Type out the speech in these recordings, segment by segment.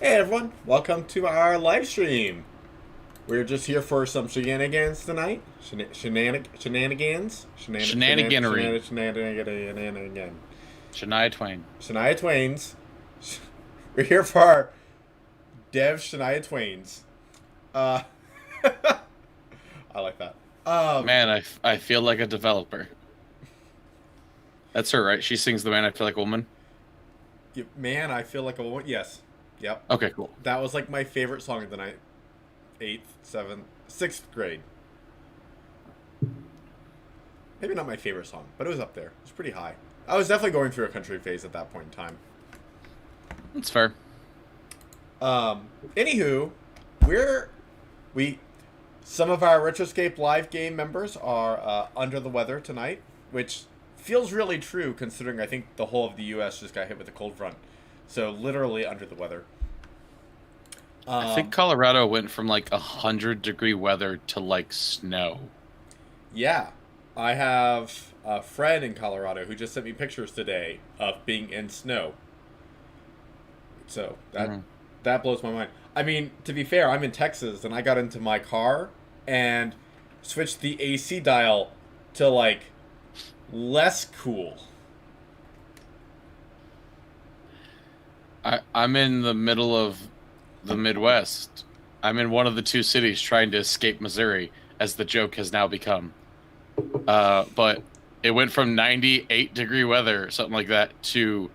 Hey everyone, welcome to our live stream. We're just here for some shenanigans tonight. Shenanigans? Shenaniganery. Shenanigan. Shania Twain. Shania Twain's. We're here for our Dev Shania Twain's. Uh, I like that. Man, I feel like a developer. That's her, right? She sings the Man I Feel Like a Woman. Man, I feel like a woman. Yes. Yep. Okay, cool. That was like my favorite song of the night. 8th, 7th, 6th grade. Maybe not my favorite song, but it was up there. It was pretty high. I was definitely going through a country phase at that point in time. That's fair. Anywho, some of our Retroscape live game members are under the weather tonight, which feels really true considering I think the whole of the U.S. just got hit with a cold front. So literally under the weather. I think Colorado went from like 100-degree weather to like snow. Yeah. I have a friend in Colorado who just sent me pictures today of being in snow. So that blows my mind. I mean, to be fair, I'm in Texas and I got into my car and switched the AC dial to like less cool. I'm in the middle of the Midwest. I'm in one of the two cities trying to escape Missouri, as the joke has now become. But it went from 98-degree weather, something like that, to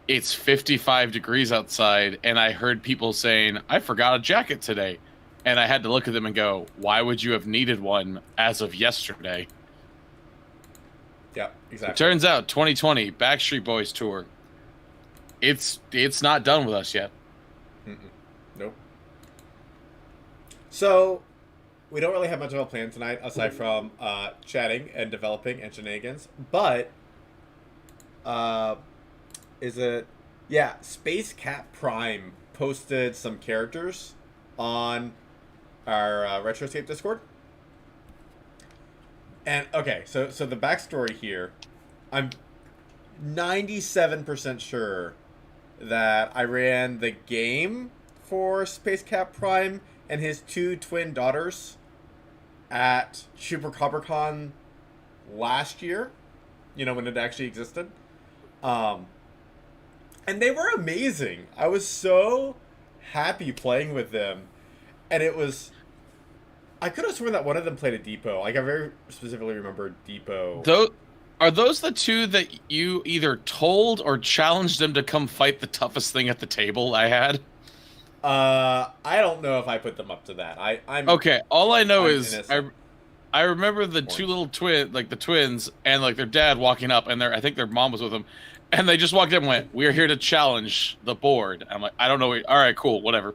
it's 55 degrees outside, and I heard people saying, I forgot a jacket today. And I had to look at them and go, why would you have needed one as of yesterday? Yeah, exactly. It turns out, 2020, Backstreet Boys tour. It's not done with us yet. Nope. So, we don't really have much of a plan tonight, aside from chatting and developing and shenanigans. But, Space Cat Prime posted some characters on our Retroscape Discord. And, okay, so the backstory here, I'm 97% sure that I ran the game for Space Cat Prime and his two twin daughters at Super CopperCon last year, when it actually existed. And they were amazing. I was so happy playing with them. And I could have sworn that one of them played a Depot. Like, I very specifically remember Depot. Are those the two that you either told or challenged them to come fight the toughest thing at the table I had? I don't know if I put them up to that. I'm okay. All I know I'm is innocent. I remember the two little the twins, and like their dad walking up, and I think their mom was with them, and they just walked up and went, "We're here to challenge the board." I'm like, I don't know. All right, cool, whatever.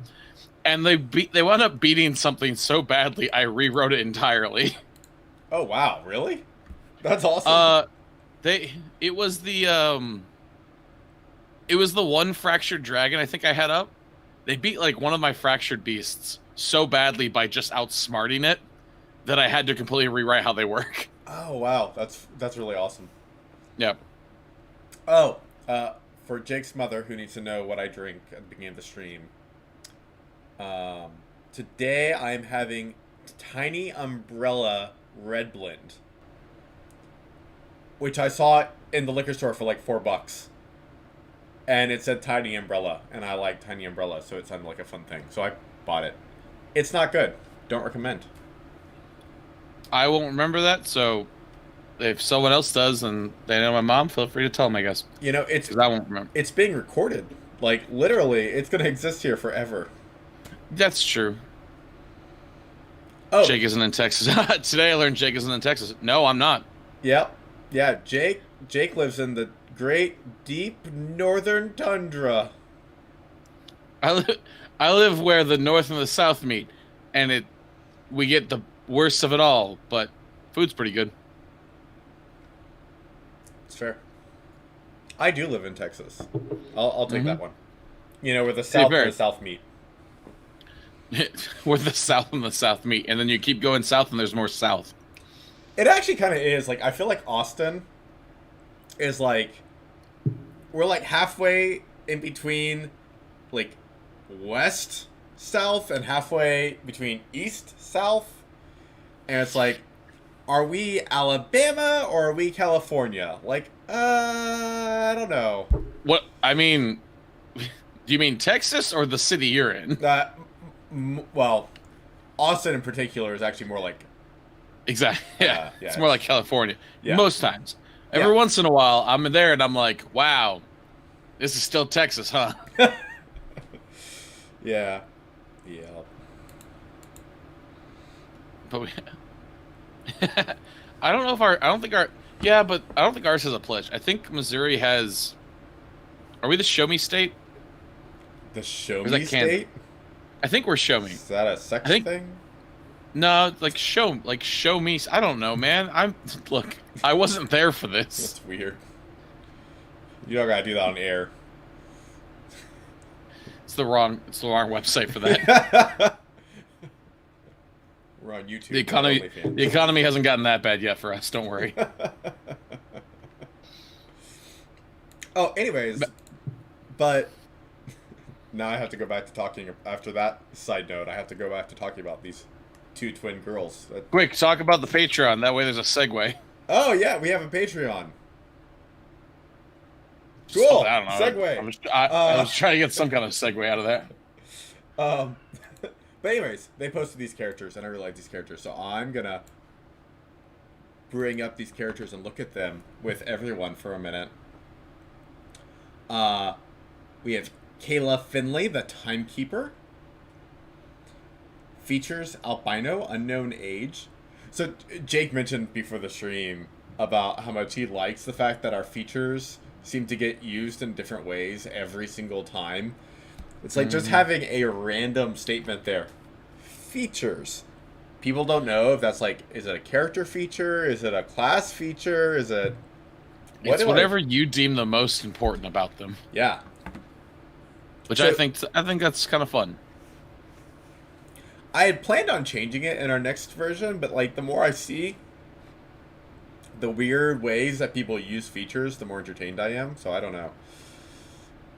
And they wound up beating something so badly, I rewrote it entirely. Oh wow, really? That's awesome. It was the one fractured dragon I think I had up. They beat like one of my fractured beasts so badly by just outsmarting it that I had to completely rewrite how they work. Oh wow, that's really awesome. Yep. Oh, for Jake's mother who needs to know what I drink at the beginning of the stream. Today I'm having Tiny Umbrella Red Blend, which I saw in the liquor store for like $4. And it said Tiny Umbrella, and I like Tiny Umbrella, so it sounded like a fun thing. So I bought it. It's not good. Don't recommend. I won't remember that, so if someone else does and they know my mom, feel free to tell them, I guess. I won't remember. It's being recorded. Like, literally, it's going to exist here forever. That's true. Oh. Jake isn't in Texas. Today I learned Jake isn't in Texas. No, I'm not. Yep. Yeah, Jake lives in the great, deep northern tundra. I live where the north and the south meet, and we get the worst of it all, but food's pretty good. It's fair. I do live in Texas. I'll take that one. Where the south and the south meet. Where the south and the south meet, and then you keep going south and there's more south. It actually kind of is. Like, I feel like Austin is like, we're like halfway in between, like, west south and halfway between east south, and it's like, are we Alabama or are we California? Like, I don't know. What I mean, do you mean Texas or the city you're in? Well, Austin in particular is actually more like. Exactly. Yeah. Yeah. It's more like California. Yeah. Most times. Every once in a while, I'm there and I'm like, wow, this is still Texas, huh? Yeah. But I don't know if I don't think ours has a pledge. I think Missouri has. Are we the show me state? The show Or is me that state? I think we're show me. Is that a sex thing? No, show me. I don't know, man. Look, I wasn't there for this. That's weird. You don't gotta do that on air. It's the wrong website for that. We're on YouTube. The economy hasn't gotten that bad yet for us. Don't worry. Oh, anyways, but now I have to go back to talking. After that side note, I have to go back to talking about these two twin girls. Quick, talk about the Patreon. That way, there's a segue. Oh yeah, we have a Patreon. Cool. I don't know. Segue. I was trying to get some kind of segue out of that. But anyways, they posted these characters, and I really like these characters, so I'm gonna bring up these characters and look at them with everyone for a minute. We have Kayla Finley, the Timekeeper. Features albino, unknown age. So Jake mentioned before the stream about how much he likes the fact that our features seem to get used in different ways every single time. It's like just having a random statement there. Features. People don't know if that's like, is it a character feature? Is it a class feature? Is it... It's whatever you deem the most important about them. Yeah. Which I think that's kind of fun. I had planned on changing it in our next version, but like the more I see the weird ways that people use features, the more entertained I am. So I don't know.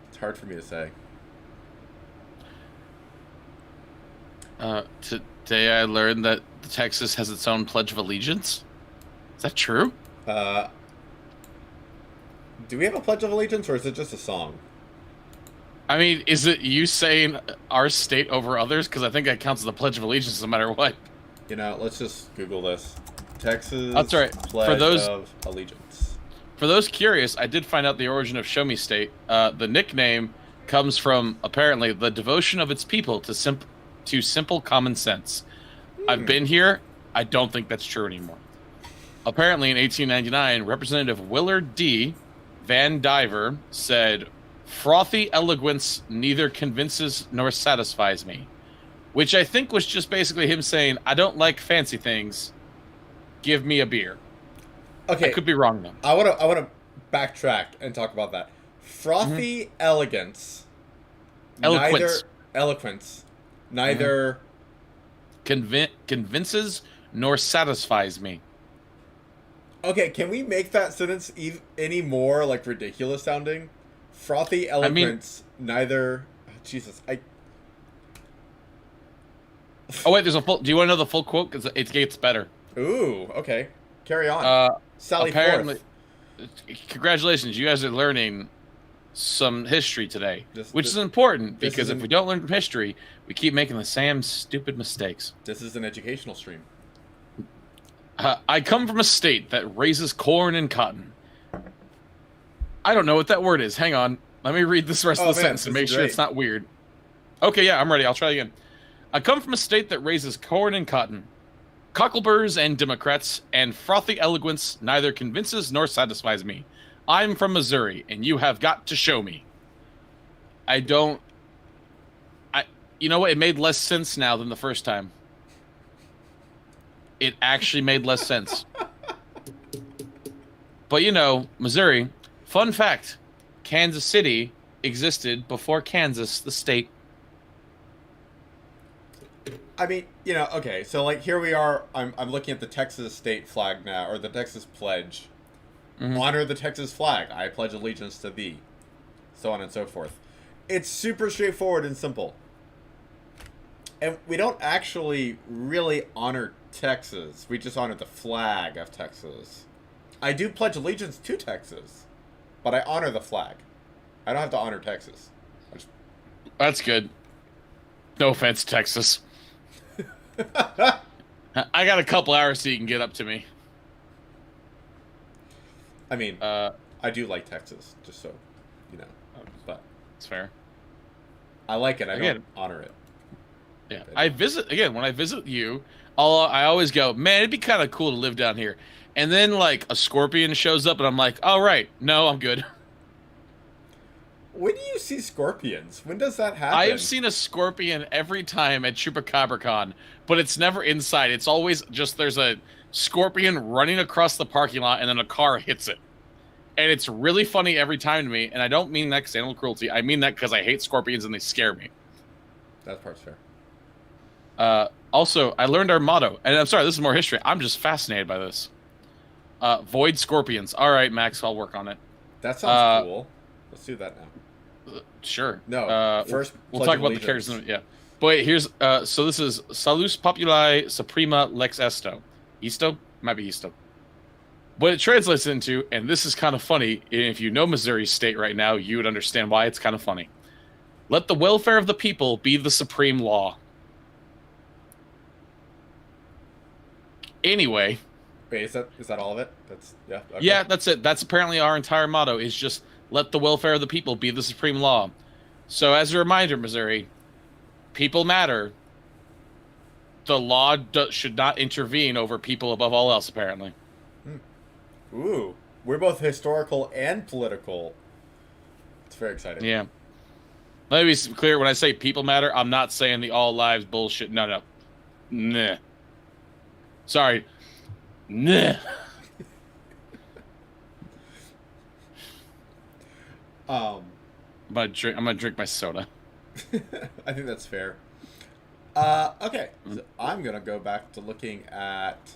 It's hard for me to say. Today I learned that Texas has its own Pledge of Allegiance. Is that true? Do we have a Pledge of Allegiance, or is it just a song? I mean, is it you saying our state over others? Because I think that counts as a Pledge of Allegiance no matter what. You know, let's just Google this. Texas That's right. Pledge of Allegiance. For those curious, I did find out the origin of Show Me State. The nickname comes from, apparently, the devotion of its people to simple common sense. I've been here. I don't think that's true anymore. Apparently, in 1899, Representative Willard D. Van Diver said, "Frothy eloquence neither convinces nor satisfies me," which I think was just basically him saying, I don't like fancy things. Give me a beer. Okay. I could be wrong, though. I want to backtrack and talk about that. Frothy eloquence. Eloquence. Neither convinces nor satisfies me. Okay, can we make that sentence any more like ridiculous sounding? Frothy eloquence, neither. Oh, Jesus, Oh wait, there's a full. Do you want to know the full quote? Because it gets better. Ooh, okay. Carry on. Sally apparently, Forth. Congratulations, you guys are learning some history today, which is important because if we don't learn from history, we keep making the same stupid mistakes. This is an educational stream. I come from a state that raises corn and cotton. I don't know what that word is. Hang on. Let me read this rest of the sentence and make sure it's not weird. Okay, yeah, I'm ready. I'll try again. I come from a state that raises corn and cotton. Cockleburs and Democrats and frothy eloquence neither convinces nor satisfies me. I'm from Missouri, and you have got to show me. You know what? It made less sense now than the first time. It actually made less sense. But you know, Missouri, fun fact, Kansas City existed before Kansas, the state. I mean, you know, okay, so like here we are, I'm looking at the Texas state flag now, or the Texas pledge. Honor the Texas flag. I pledge allegiance to thee. So on and so forth. It's super straightforward and simple. And we don't actually really honor Texas. We just honor the flag of Texas. I do pledge allegiance to Texas, but I honor the flag. I don't have to honor Texas. That's good. No offense, Texas. I got a couple hours so you can get up to me. I mean, I do like Texas, just so you know. But it's fair. I like it. I don't honor it. Yeah, when I visit you, I always go, man, it'd be kind of cool to live down here. And then like a scorpion shows up, and I'm like, all right, no, I'm good. When do you see scorpions? When does that happen? I have seen a scorpion every time at ChupacabraCon, but it's never inside. It's always just there's a scorpion running across the parking lot, and then a car hits it. And it's really funny every time to me, and I don't mean that because animal cruelty. I mean that because I hate scorpions and they scare me. That part's fair. Also, I learned our motto, and I'm sorry, this is more history. I'm just fascinated by this. Void scorpions. All right, Max, I'll work on it. That sounds cool. Let's do that now. Sure. No, first we'll talk about the characters. Yeah. But wait, here's so this is Salus Populi Suprema Lex Esto. Esto? Might be Esto. What it translates into, and this is kind of funny, and if you know Missouri State right now, you would understand why it's kind of funny. Let the welfare of the people be the supreme law. Anyway. Wait, is that all of it? That's yeah. Okay. Yeah, that's it. That's apparently our entire motto is just let the welfare of the people be the supreme law. So as a reminder, Missouri, people matter. The law should not intervene over people above all else, apparently. Ooh, we're both historical and political. It's very exciting. Yeah. Let me be clear, when I say people matter, I'm not saying the all lives bullshit. No. Nah. Sorry. Nah. I'm gonna drink my soda. I think that's fair. Okay. So I'm gonna go back to looking at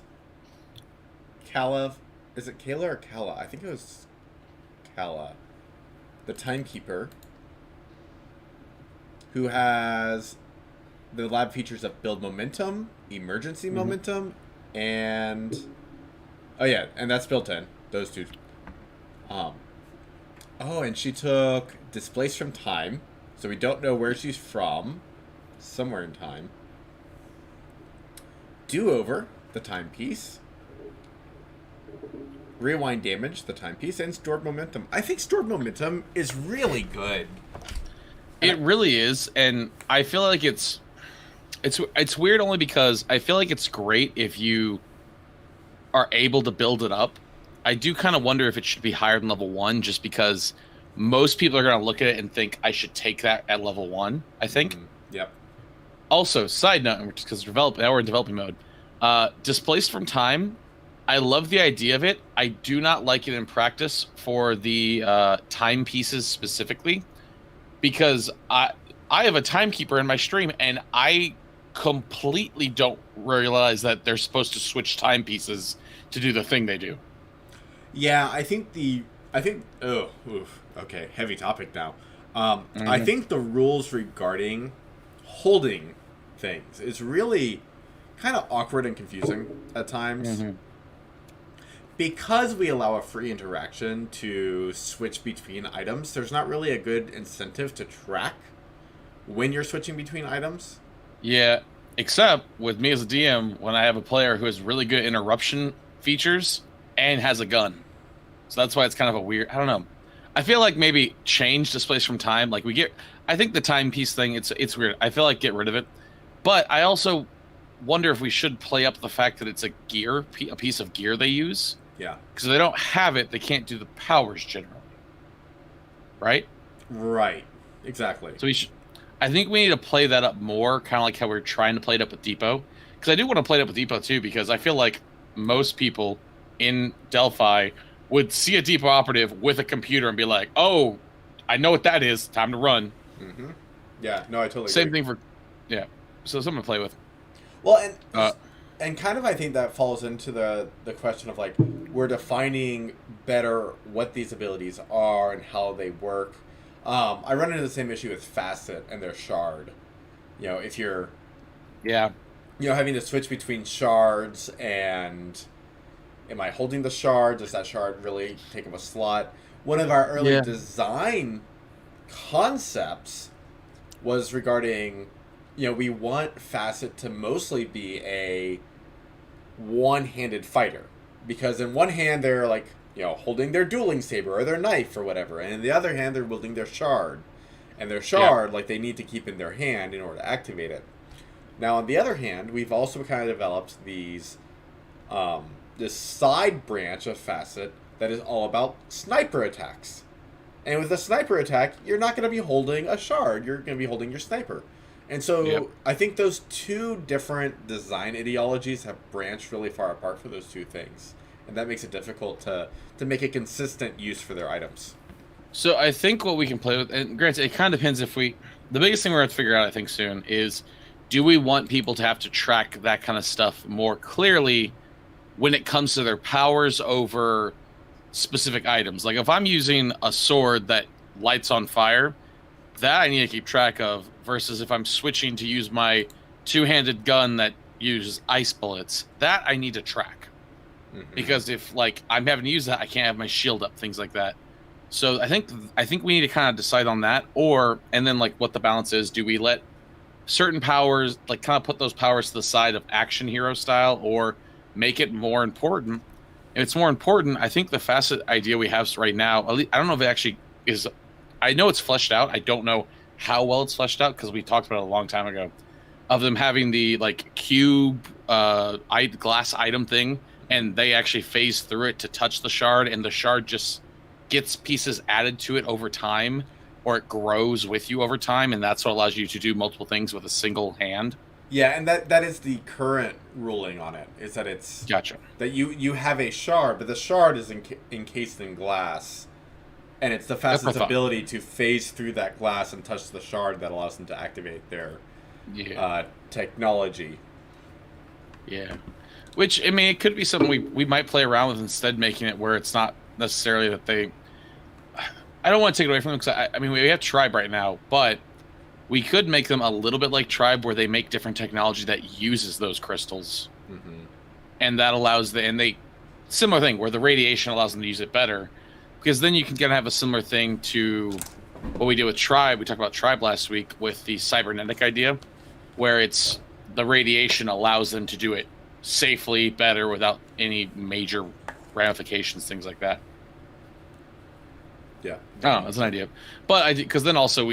Kala. Is it Kala or Kala? I think it was Kala, the timekeeper, who has the lab features of build momentum, emergency momentum, and and that's built in, those two. And she took displaced from time, so we don't know where she's from, somewhere in time. Do over, the timepiece. Rewind damage, the timepiece, and stored momentum. I think stored momentum is really good. It really is, and I feel like it's weird only because I feel like it's great if you are able to build it up. I do kind of wonder if it should be higher than level 1, just because most people are going to look at it and think I should take that at level 1, I think. Yep. Also, side note, because now we're in developing mode, displaced from time, I love the idea of it. I do not like it in practice for the timepieces specifically, because I have a timekeeper in my stream, and I completely don't realize that they're supposed to switch timepieces to do the thing they do. Yeah, okay, heavy topic now. I think the rules regarding holding things is really kind of awkward and confusing at times. Because we allow a free interaction to switch between items, there's not really a good incentive to track when you're switching between items. Yeah, except with me as a DM, when I have a player who has really good interruption features and has a gun. So that's why it's kind of a weird, I don't know. I feel like maybe change displays from time. Like I think the timepiece thing, it's weird. I feel like get rid of it. But I also wonder if we should play up the fact that it's a piece of gear they use. Yeah. Because if they don't have it, they can't do the powers generally. Right? Right. Exactly. So I think we need to play that up more, kind of like how we're trying to play it up with Depot. Because I do want to play it up with Depot too, because I feel like most people in Delphi would see a Depot operative with a computer and be like, oh, I know what that is. Time to run. Yeah, no, I totally Same agree. thing for, yeah. So something to play with. Well, and kind of I think that falls into the question of, like, we're defining better what these abilities are and how they work. I run into the same issue with Facet and their shard. If you're Yeah. having to switch between shards and am I holding the shard? Does that shard really take up a slot? One of our early design concepts was regarding, we want Facet to mostly be a one-handed fighter. Because in one hand they're like, holding their dueling saber or their knife or whatever, and in the other hand they're wielding their shard. And their shard, like, they need to keep in their hand in order to activate it. Now, on the other hand, we've also kind of developed these, this side branch of Facet that is all about sniper attacks. And with a sniper attack, you're not going to be holding a shard. You're going to be holding your sniper. And so I think those two different design ideologies have branched really far apart for those two things. And that makes it difficult to make a consistent use for their items. So I think what we can play with, and granted, it kind of depends if we... The biggest thing we're going to figure out, I think, soon is, do we want people to have to track that kind of stuff more clearly when it comes to their powers over specific items? Like, if I'm using a sword that lights on fire, that I need to keep track of, versus if I'm switching to use my two-handed gun that uses ice bullets, that I need to track. Mm-hmm. Because if, like, I'm having to use that, I can't have my shield up, things like that. So I think we need to kind of decide on that, and then, like, what the balance is. Do we let certain powers, like, kind of put those powers to the side of action hero style, or make it more important? If it's more important, I think the Facet idea we have right now, I don't know if it actually is. I know it's fleshed out. I don't know how well it's fleshed out, because we talked about it a long time ago, of them having the, like, cube glass item thing, and they actually phase through it to touch the shard, and the shard just gets pieces added to it over time, or it grows with you over time, and that's what allows you to do multiple things with a single hand. Yeah, and that is the current ruling on it, is that it's... Gotcha. That you have a shard, but the shard is encased in glass, and it's the Facet's ability to phase through that glass and touch the shard that allows them to activate their technology. Yeah. Which, I mean, it could be something we might play around with, instead making it where it's not necessarily that they... I don't want to take it away from them, because I mean, we have Tribe right now, but we could make them a little bit like Tribe, where they make different technology that uses those crystals. Mm-hmm. And that allows similar thing, where the radiation allows them to use it better, because then you can kind of have a similar thing to what we did with Tribe. We talked about Tribe last week with the cybernetic idea, where it's the radiation allows them to do it safely, better, without any major ramifications, things like that. Yeah. Oh, that's an idea. But because then also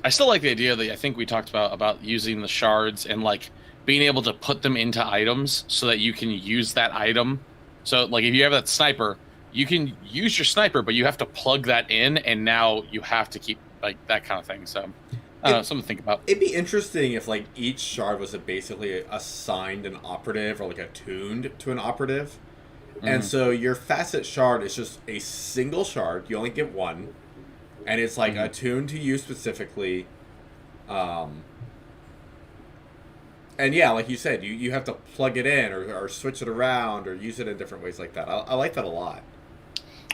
I still like the idea that I think we talked about using the shards and, like, being able to put them into items so that you can use that item. So, like, if you have that sniper, you can use your sniper, but you have to plug that in, and now you have to keep, like, that kind of thing. So, I don't know, something to think about. It'd be interesting if, like, each shard was basically assigned an operative, or, like, attuned to an operative. Mm-hmm. And so your Facet shard is just a single shard. You only get one. And it's, like, attuned to you specifically. And yeah, like you said, you have to plug it in or switch it around or use it in different ways like that. I like that a lot.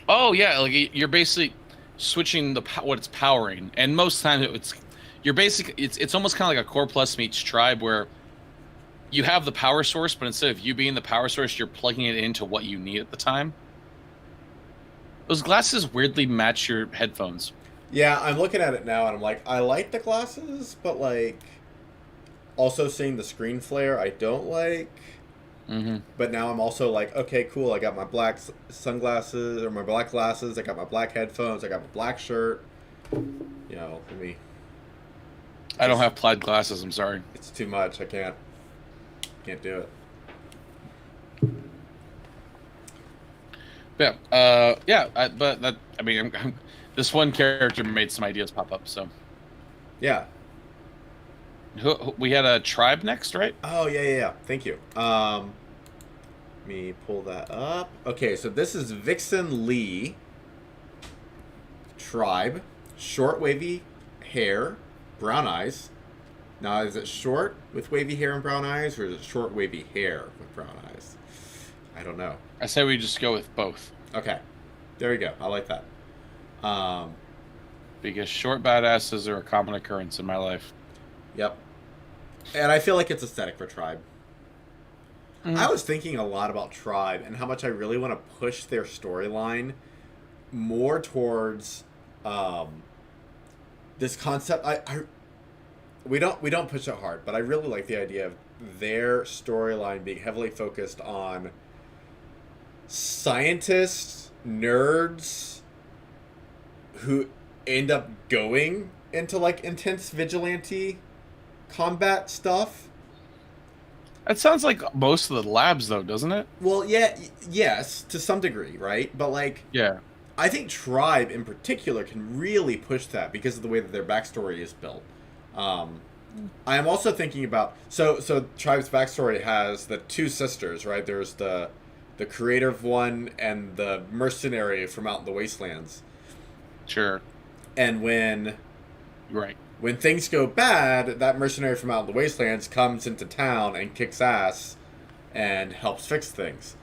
Oh, yeah. Like, you're basically switching what it's powering. And most times it's almost kind of like a Core Plus meets Tribe, where you have the power source, but instead of you being the power source, you're plugging it into what you need at the time. Those glasses weirdly match your headphones. Yeah, I'm looking at it now, and I'm like, I like the glasses, but, like, also seeing the screen flare, I don't like. Mm-hmm. But now I'm also like, okay, cool, I got my black sunglasses, or my black glasses, I got my black headphones, I got my black shirt. I don't have plaid glasses, I'm sorry. It's too much, I can't do it. This one character made some ideas pop up, so. Yeah. We had a Tribe next, right? Oh, yeah. Thank you. Let me pull that up. Okay, so this is Vixen Lee. Tribe. Short, wavy hair, brown eyes. Now, is it short with wavy hair and brown eyes, or is it short, wavy hair with brown eyes? I don't know. I say we just go with both. Okay. There we go. I like that. because short badasses are a common occurrence in my life. Yep. And I feel like it's aesthetic for Tribe. I Mhm. was thinking a lot about Tribe and how much I really want to push their storyline more towards this concept. We don't push it hard, but I really like the idea of their storyline being heavily focused on scientists, nerds who end up going into like intense vigilante combat stuff. That sounds like most of the labs, though, doesn't it? Well, yeah, yes, to some degree, right? But like, Yeah. I think Tribe in particular can really push that because of the way that their backstory is built. Um, I am also thinking about so Tribe's backstory has the two sisters, right? There's the creative one and the mercenary from out in the wastelands. Sure. And Right. when things go bad, that mercenary from out in the wastelands comes into town and kicks ass and helps fix things.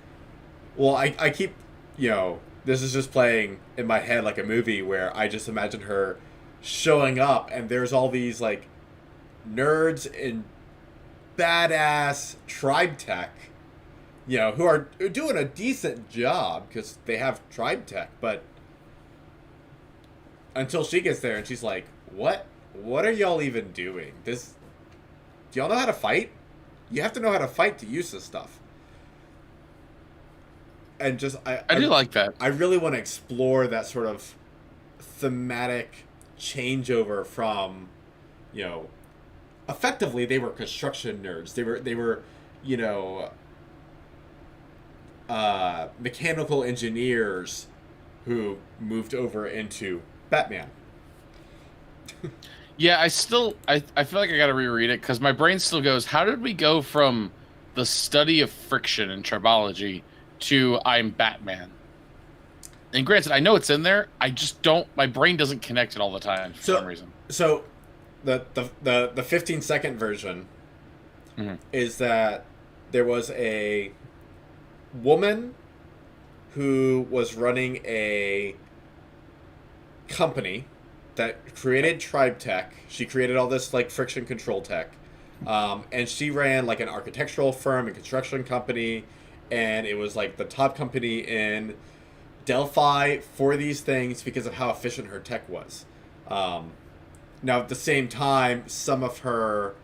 Well, I keep, this is just playing in my head like a movie where I just imagine her showing up and there's all these like nerds in badass tribe tech, who are doing a decent job because they have tribe tech, but until she gets there and she's like, what are y'all even doing? Do y'all know how to fight? You have to know how to fight to use this stuff. And just I do like that. I really want to explore that sort of thematic changeover from, effectively they were construction nerds. They were, mechanical engineers who moved over into Batman. Yeah, I feel like I gotta reread it because my brain still goes, how did we go from the study of friction in tribology to I'm Batman? And granted, I know it's in there. I just don't. My brain doesn't connect it all the time for some reason. So, the 15-second version is that there was a woman who was running a company that created Tribe Tech. She created all this like friction control tech, and she ran like an architectural firm and construction company, and it was like the top company in Delphi for these things because of how efficient her tech was. Now, at the same time, some of her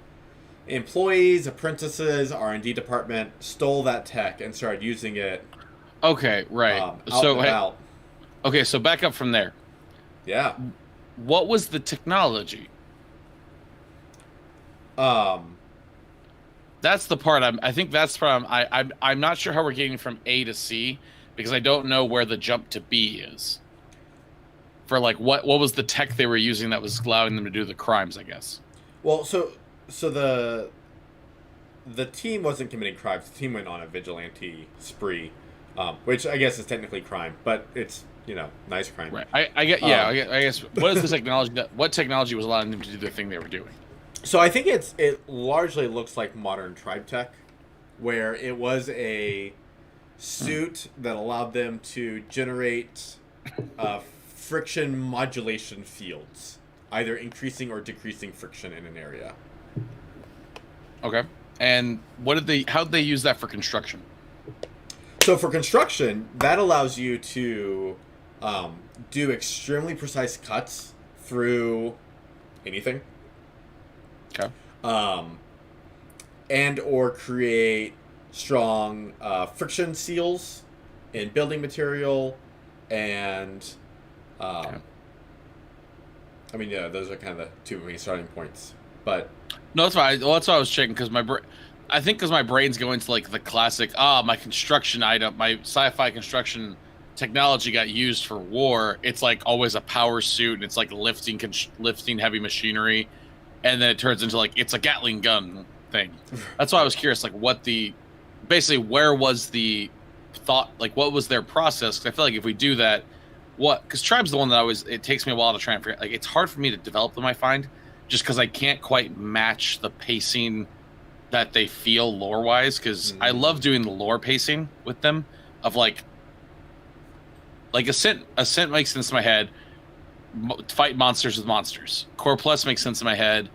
employees, apprentices, R&D department stole that tech and started using it. Okay, right. Out. Okay, so back up from there. Yeah. What was the technology? That's the part I think that's the part I'm not sure how we're getting from A to C because I don't know where the jump to B is. For like what was the tech they were using that was allowing them to do the crimes, I guess. Well, so the team wasn't committing crimes. The team went on a vigilante spree, which I guess is technically crime, but it's nice crime. Right. I guess what is the technology what technology was allowing them to do the thing they were doing? So I think it largely looks like modern tribe tech, where it was a suit that allowed them to generate friction modulation fields, either increasing or decreasing friction in an area. Okay. And how'd they use that for construction? So for construction, that allows you to do extremely precise cuts through anything. Okay. And or create strong friction seals in building material, and Okay. I mean, yeah, those are kind of the two main starting points. But No, that's why. Well, that's why I was checking because I think because my brain's going to like the classic. My construction item, my sci-fi construction technology got used for war. It's like always a power suit, and it's like lifting heavy machinery, and then it turns into like it's a Gatling gun thing. That's why I was curious, like where was the thought, like what was their process? Because I feel like if we do that, because Tribe's the one that it takes me a while to try and figure. Like it's hard for me to develop them. I find. Just because I can't quite match the pacing that they feel lore-wise, because I love doing the lore pacing with them, of like Ascent makes sense in my head. fight monsters with monsters. Core Plus makes sense in my head.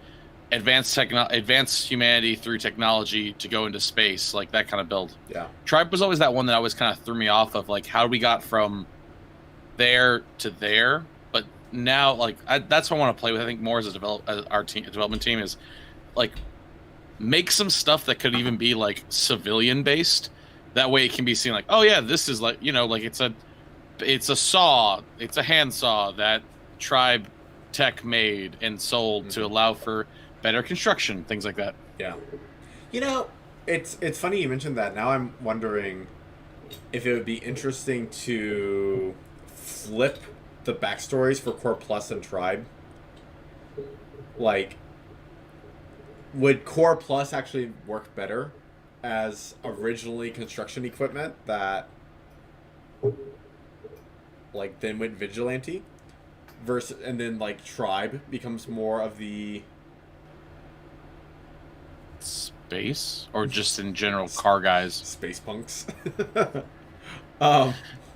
Advanced humanity through technology to go into space, like that kind of build. Yeah. Tribe was always that one that always kind of threw me off of, like, how we got from there to there. But now, like, that's what I want to play with. I think more as our development team is like make some stuff that could even be like civilian based. That way, it can be seen like, oh yeah, this is like, you know, like it's a saw, it's a handsaw that Tribe Tech made and sold to allow for better construction, things like that. Yeah. You know, it's funny you mentioned that. Now I'm wondering if it would be interesting to flip the backstories for Core Plus and Tribe. Like, would Core Plus actually work better as originally construction equipment that, like, then went Vigilante? Versus, and then, like, Tribe becomes more of the space, or just in general car guys, space punks.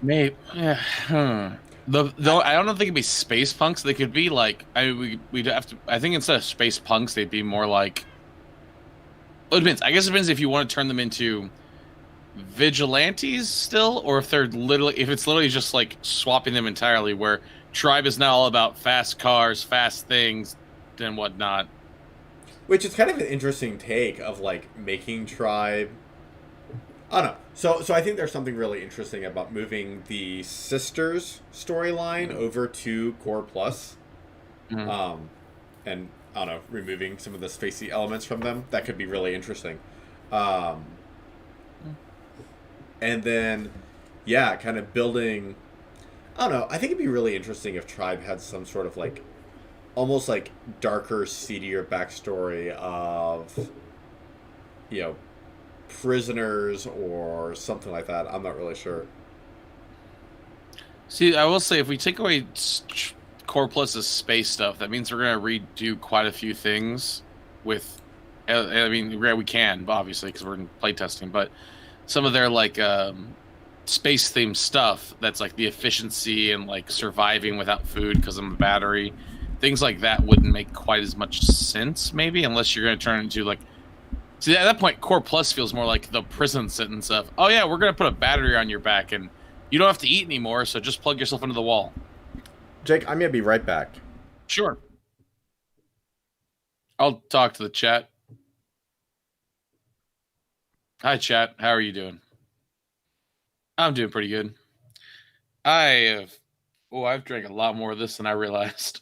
Maybe, yeah. Though I don't think it'd be space punks. They could be like, we'd have to. I think instead of space punks, they'd be more like. It depends. I guess it depends if you want to turn them into vigilantes still, or if it's literally just like swapping them entirely, where Tribe is now all about fast cars, fast things, and whatnot. Which is kind of an interesting take of, like, making Tribe. I don't know. So I think there's something really interesting about moving the sisters storyline over to Core Plus. Mm-hmm. And I don't know, removing some of the spacey elements from them. That could be really interesting. And then, yeah, kind of building. I don't know. I think it'd be really interesting if Tribe had some sort of, like, almost like darker, seedier backstory of, you know, prisoners or something like that. I'm not really sure. See, I will say, if we take away Core Plus's space stuff, that means we're going to redo quite a few things with, I mean, we can, obviously, because we're in playtesting, but some of their, like, space-themed stuff that's, like, the efficiency and, like, surviving without food because of a battery, things like that wouldn't make quite as much sense, maybe, unless you're going to turn it into, like... See, at that point, Core Plus feels more like the prison sentence of, oh yeah, we're going to put a battery on your back, and you don't have to eat anymore, so just plug yourself into the wall. Jake, I'm going to be right back. Sure. I'll talk to the chat. Hi, chat. How are you doing? I'm doing pretty good. I've drank a lot more of this than I realized.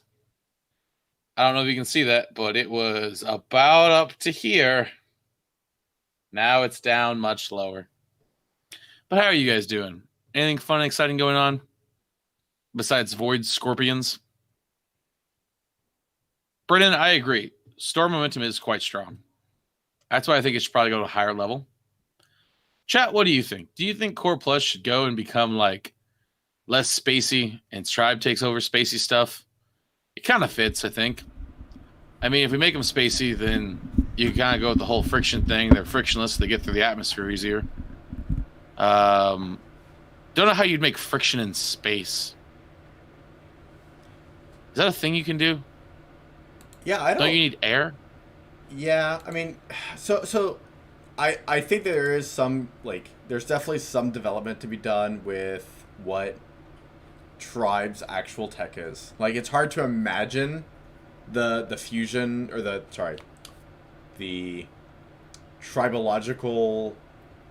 I don't know if you can see that, but it was about up to here. Now it's down much lower. But how are you guys doing? Anything fun and exciting going on? Besides Void Scorpions? Brennan, I agree. Store momentum is quite strong. That's why I think it should probably go to a higher level. Chat, what do you think? Do you think Core Plus should go and become, like, less spacey and Tribe takes over spacey stuff? It kind of fits, I think. I mean, if we make them spacey, then you kind of go with the whole friction thing. They're frictionless. They get through the atmosphere easier. Don't know how you'd make friction in space. Is that a thing you can do? Yeah, I don't... Don't you need air? Yeah, I mean, so I think there is some, like, there's definitely some development to be done with what Tribe's actual tech is. Like, it's hard to imagine the fusion, or the tribological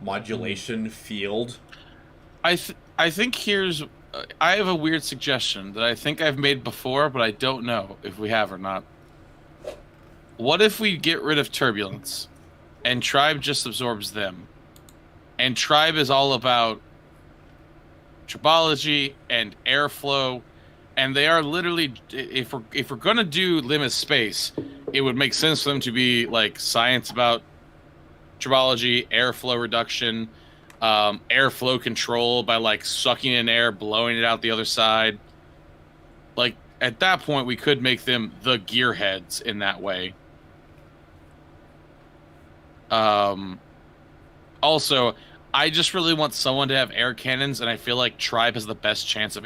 modulation field. I think here's... I have a weird suggestion that I think I've made before, but I don't know if we have or not. What if we get rid of turbulence, and Tribe just absorbs them? And Tribe is all about tribology and airflow, and they are literally, if we're gonna do limit space, it would make sense for them to be like science about tribology, airflow reduction, airflow control by like sucking in air, blowing it out the other side. Like, at that point, we could make them the gearheads in that way. Also, I just really want someone to have air cannons, and I feel like Tribe has the best chance of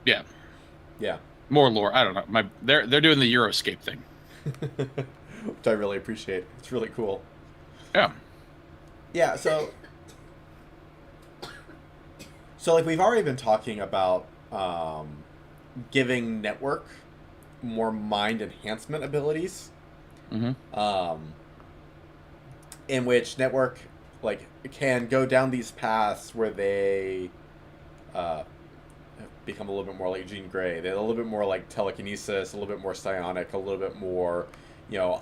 Yeah, Yeah. more lore. I don't know. They're doing the Euroscape thing. Which I really appreciate. It's really cool. Yeah. Yeah, so like we've already been talking about giving network more mind enhancement abilities. Mm-hmm. Um, in which network like can go down these paths where they uh, become a little bit more like Jean Grey. They're a little bit more like telekinesis, a little bit more psionic, a little bit more,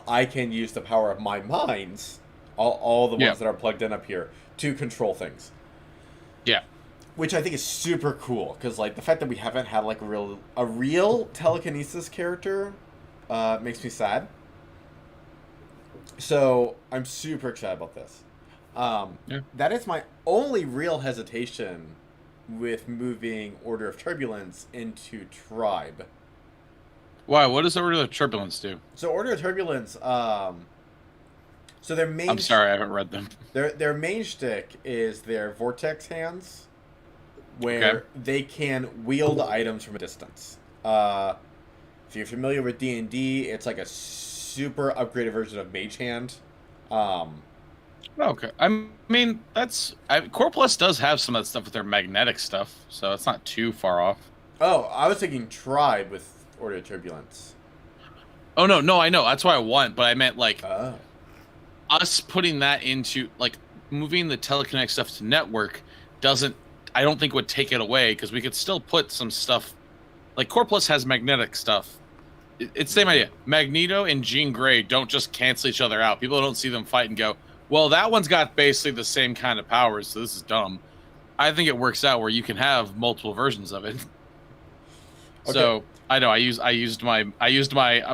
I can use the power of my minds, all the Yeah. ones that are plugged in up here, to control things. Yeah. Which I think is super cool, because like the fact that we haven't had like a real telekinesis character makes me sad. So I'm super excited about this. Yeah. That is my only real hesitation with moving Order of Turbulence into Tribe. Why? What does Order of Turbulence do? So Order of Turbulence, so their main I'm sorry, I haven't read them. their main shtick is their vortex hands, where Okay. they can wield items from a distance. If you're familiar with D&D, it's like a super upgraded version of Mage Hand. Okay. I mean, Core Plus does have some of that stuff with their magnetic stuff, so it's not too far off. Oh, I was thinking Tribe with Order of Turbulence. Oh no, I know. That's what I want, but I meant like Oh. us putting that into like moving the telekinetic stuff to network doesn't I don't think would take it away because we could still put some stuff like Core Plus has magnetic stuff. It's the same idea. Magneto and Jean Grey don't just cancel each other out. People don't see them fight and go, well, that one's got basically the same kind of powers, so this is dumb. I think it works out where you can have multiple versions of it. Okay. So I know I used my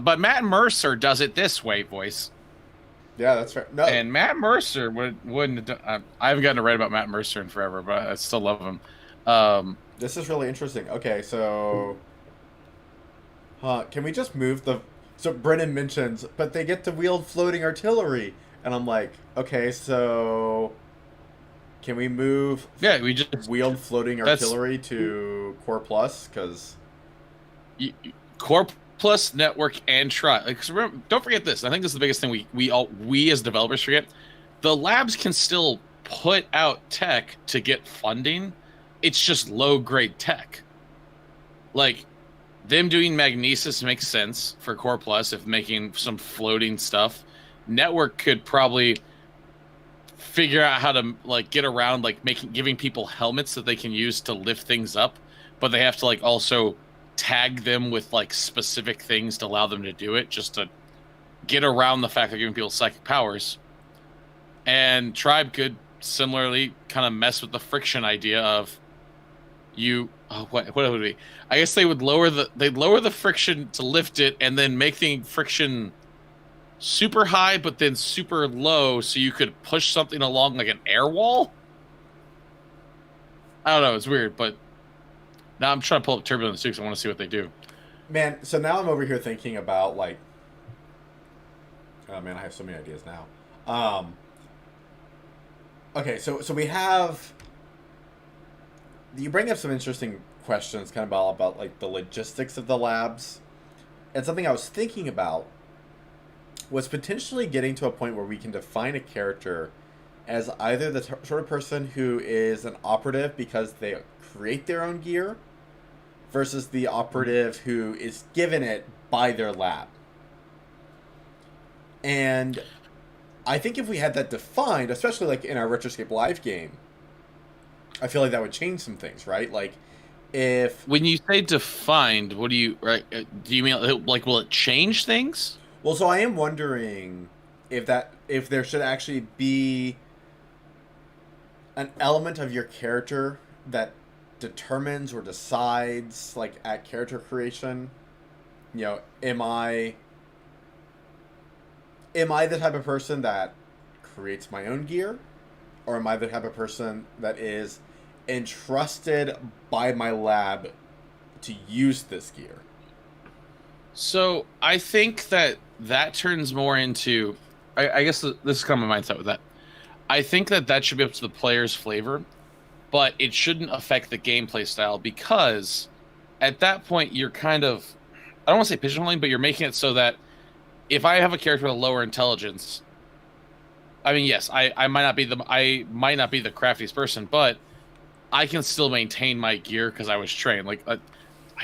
but Matt Mercer does it this way voice. Yeah, that's fair. No. And Matt Mercer wouldn't have done, I haven't gotten to write about Matt Mercer in forever, but I still love him. This is really interesting. Okay, so can we just move the so Brennan mentions, but they get to wield floating artillery. And I'm like, okay, so can we move Yeah, we just wield floating artillery to Core Plus? Because Core Plus, Network, and Tribe. Like, remember, don't forget this. I think this is the biggest thing we as developers forget. The labs can still put out tech to get funding. It's just low grade tech. Like them doing magnesis makes sense for Core Plus if making some floating stuff. Network could probably figure out how to like get around like giving people helmets that they can use to lift things up, but they have to like also tag them with like specific things to allow them to do it, just to get around the fact they're giving people psychic powers. And Tribe could similarly kind of mess with the friction idea of what would it be? I guess they'd lower the friction to lift it and then make the friction super high but then super low so you could push something along like an air wall. I don't know, it's weird, but now I'm trying to pull up Turbulence too because I want to see what they do. man, so now I'm over here thinking about like, oh man, I have so many ideas now. Okay, so we have. You bring up some interesting questions, kind of about like the logistics of the labs, and something I was thinking about was potentially getting to a point where we can define a character as either the sort of person who is an operative because they create their own gear versus the operative who is given it by their lab. And I think if we had that defined, especially like in our Retroscape Live game, I feel like that would change some things, right? Like if when you say defined, what do you do you mean like will it change things? Well, so I am wondering if there should actually be an element of your character that determines or decides, like at character creation, am I the type of person that creates my own gear, or am I the type of person that is entrusted by my lab to use this gear? So I think that turns more into, I guess this is kind of my mindset with that. I think that should be up to the player's flavor, but it shouldn't affect the gameplay style because at that point you're kind of, I don't want to say pigeonholing, but you're making it so that if I have a character with lower intelligence, I mean, yes, I might not be the craftiest person, but I can still maintain my gear because I was trained. Like, I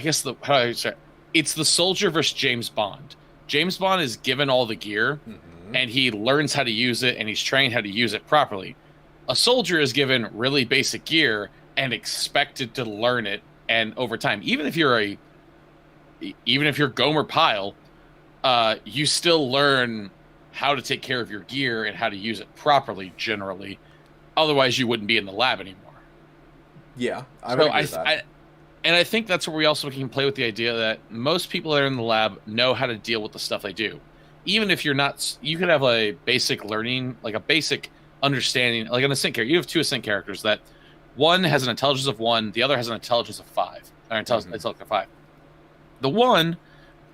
guess how do I say it? It's the soldier versus James Bond. James Bond is given all the gear, and he learns how to use it, and he's trained how to use it properly. A soldier is given really basic gear and expected to learn it, and over time, even if you're Gomer Pyle, you still learn how to take care of your gear and how to use it properly. Generally, otherwise you wouldn't be in the lab anymore. Yeah, I would agree with that. And I think that's where we also can play with the idea that most people that are in the lab know how to deal with the stuff they do. Even if you're not, you could have a basic learning, like a basic understanding, like an ascent character. You have two ascent characters that one has an intelligence of 1, the other has an intelligence of 5. Or intelligence of 5. The one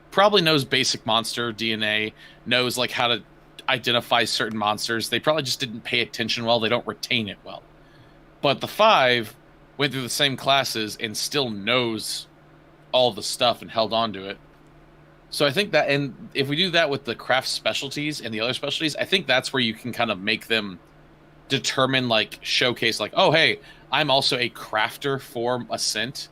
probably knows basic monster DNA, knows like how to identify certain monsters. They probably just didn't pay attention well. They don't retain it well. But the 5 went through the same classes and still knows all the stuff and held on to it. So I think that, and if we do that with the craft specialties and the other specialties, I think that's where you can kind of make them determine, like, showcase, like, oh, hey, I'm also a crafter for Ascent.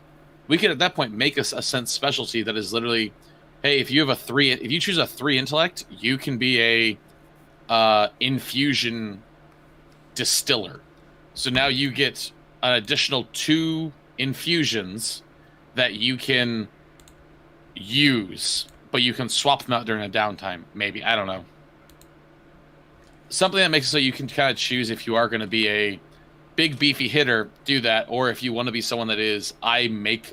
We could at that point make a Ascent specialty that is literally, hey, if you choose a 3 intellect, you can be a infusion distiller. So now you get an additional 2 infusions that you can use, but you can swap them out during a downtime. Maybe, I don't know. Something that makes it so you can kind of choose if you are going to be a big beefy hitter, do that, or if you want to be someone that is, I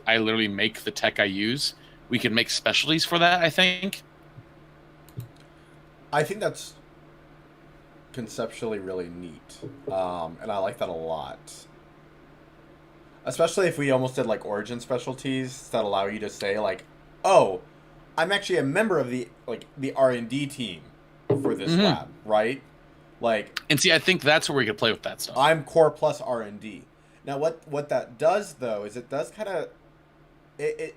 literally make the tech I use. We can make specialties for that, I think. I think that's conceptually really neat, and I like that a lot. Especially if we almost did like origin specialties that allow you to say like, oh, I'm actually a member of the R&D team for this lab, right? Like, and see, I think that's where we could play with that stuff. I'm core plus R&D. Now, what that does though is it does kind of it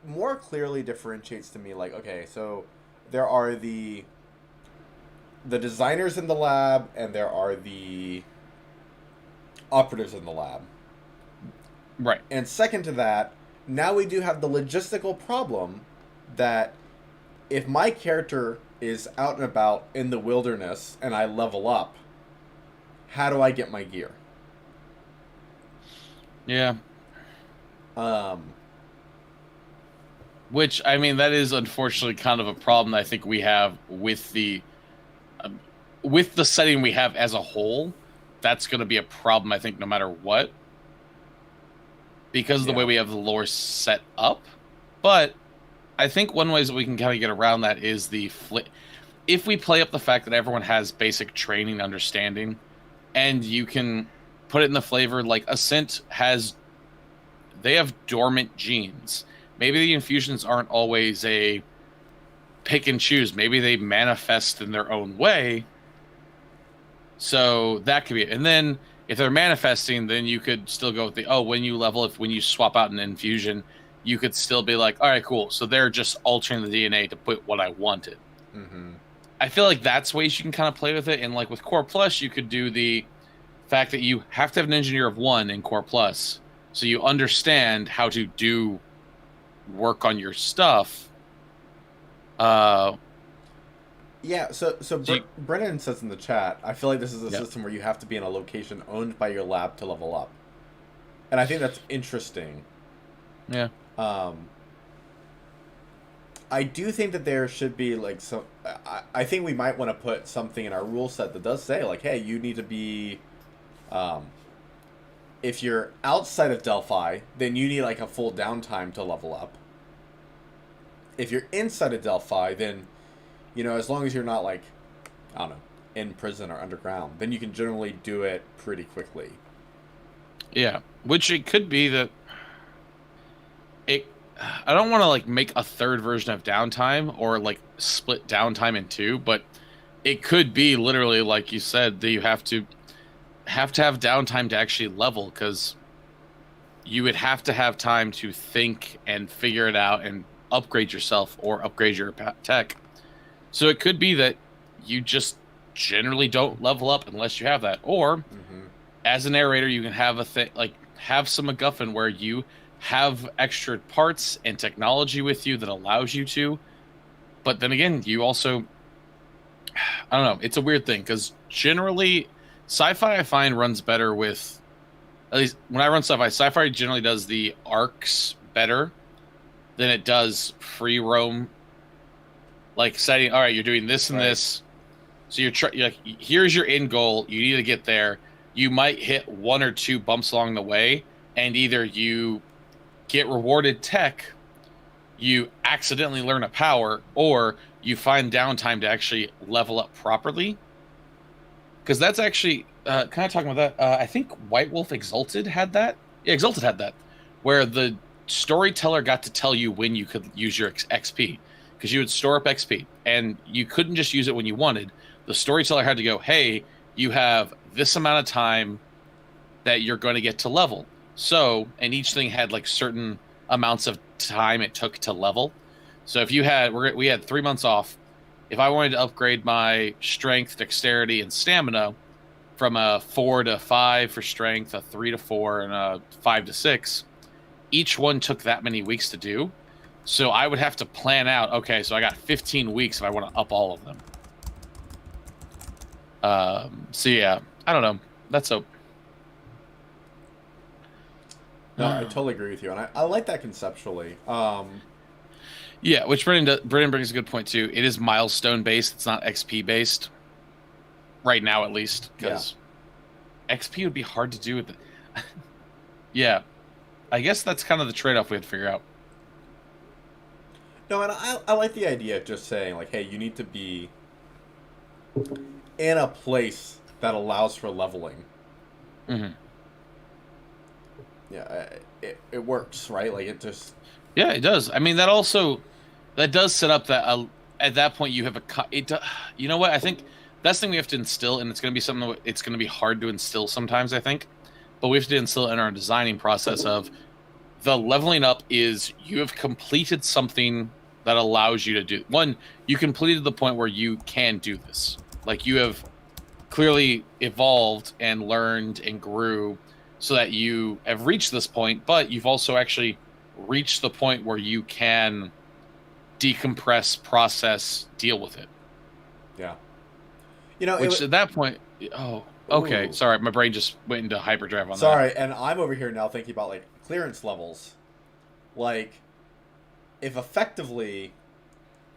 more clearly differentiates to me, like, okay, so there are the designers in the lab and there are the operatives in the lab. Right. And second to that, now we do have the logistical problem that if my character is out and about in the wilderness and I level up, how do I get my gear? Yeah. Which, I mean, that is unfortunately kind of a problem that I think we have with the setting we have as a whole. That's going to be a problem, I think, no matter what. Because of the way we have the lore set up. But I think one way that we can kind of get around that is if we play up the fact that everyone has basic training understanding, and you can put it in the flavor, like Ascent they have dormant genes. Maybe the infusions aren't always a pick and choose. Maybe they manifest in their own way. So that could be it. And then if they're manifesting, then you could still go with when you level, when you swap out an infusion, you could still be like, all right, cool. So they're just altering the DNA to put what I wanted. Mm-hmm. I feel like that's ways you can kind of play with it. And like with Core Plus, you could do the fact that you have to have an engineer of 1 in Core Plus. So you understand how to do work on your stuff. Yeah, so Brennan says in the chat, I feel like this is a system where you have to be in a location owned by your lab to level up. And I think that's interesting. Yeah. I do think that there should be like some... I think we might want to put something in our rule set that does say like, hey, you need to be... if you're outside of Delphi, then you need like a full downtime to level up. If you're inside of Delphi, then... as long as you're not, like, I don't know, in prison or underground, then you can generally do it pretty quickly. Yeah, which it could be that I don't want to, like, make a third version of downtime or, like, split downtime in 2, but it could be literally, like you said, that you have to have downtime to actually level, because you would have to have time to think and figure it out and upgrade yourself or upgrade your tech. So it could be that you just generally don't level up unless you have that. Or Mm-hmm. as a narrator, you can have a thing like have some MacGuffin where you have extra parts and technology with you that allows you to. But then again, you also, I don't know, it's a weird thing because generally, sci-fi I find runs better with, at least when I run sci-fi generally does the arcs better than it does free roam. Like setting, all right, you're doing this and Right. this, so you're like, here's your end goal. You need to get there. You might hit one or two bumps along the way, and either you get rewarded tech, you accidentally learn a power, or you find downtime to actually level up properly. Because that's actually kind of talking about that. I think White Wolf Exalted had that. Yeah, Exalted had that, where the storyteller got to tell you when you could use your XP, because you would store up XP, and you couldn't just use it when you wanted. The storyteller had to go, "Hey, you have this amount of time that you're going to get to level." So, and each thing had like certain amounts of time it took to level. So if you had, we had 3 months off. If I wanted to upgrade my strength, dexterity, and stamina from a 4 to 5 for strength, a 3 to 4, and a 5 to 6, each one took that many weeks to do. So I would have to plan out, okay, so I got 15 weeks if I want to up all of them. So yeah, I don't know. That's a... No, I totally agree with you, and I like that conceptually. Yeah, which Brennan brings a good point too. It is milestone based. It's not XP based. Right now, at least, because XP would be hard to do with it. Yeah, I guess that's kind of the trade-off we had to figure out. No, and I like the idea of just saying, like, hey, you need to be in a place that allows for leveling. Mm-hmm. Yeah, it works, right? Like, it just... Yeah, it does. I mean, that does set up that at that point you have you know what? I think that's the thing we have to instill, and it's going to be something that it's going to be hard to instill sometimes, I think. But we have to instill in our designing process of the leveling up is you have completed something that allows you to do. One, you completed the point where you can do this. Like you have clearly evolved and learned and grew so that you have reached this point, but you've also actually reached the point where you can decompress, process, deal with it. Yeah. You know, Which at that point, okay, Ooh. sorry, my brain just went into hyperdrive on that. Sorry, and I'm over here now thinking about, like, clearance levels. Like, if effectively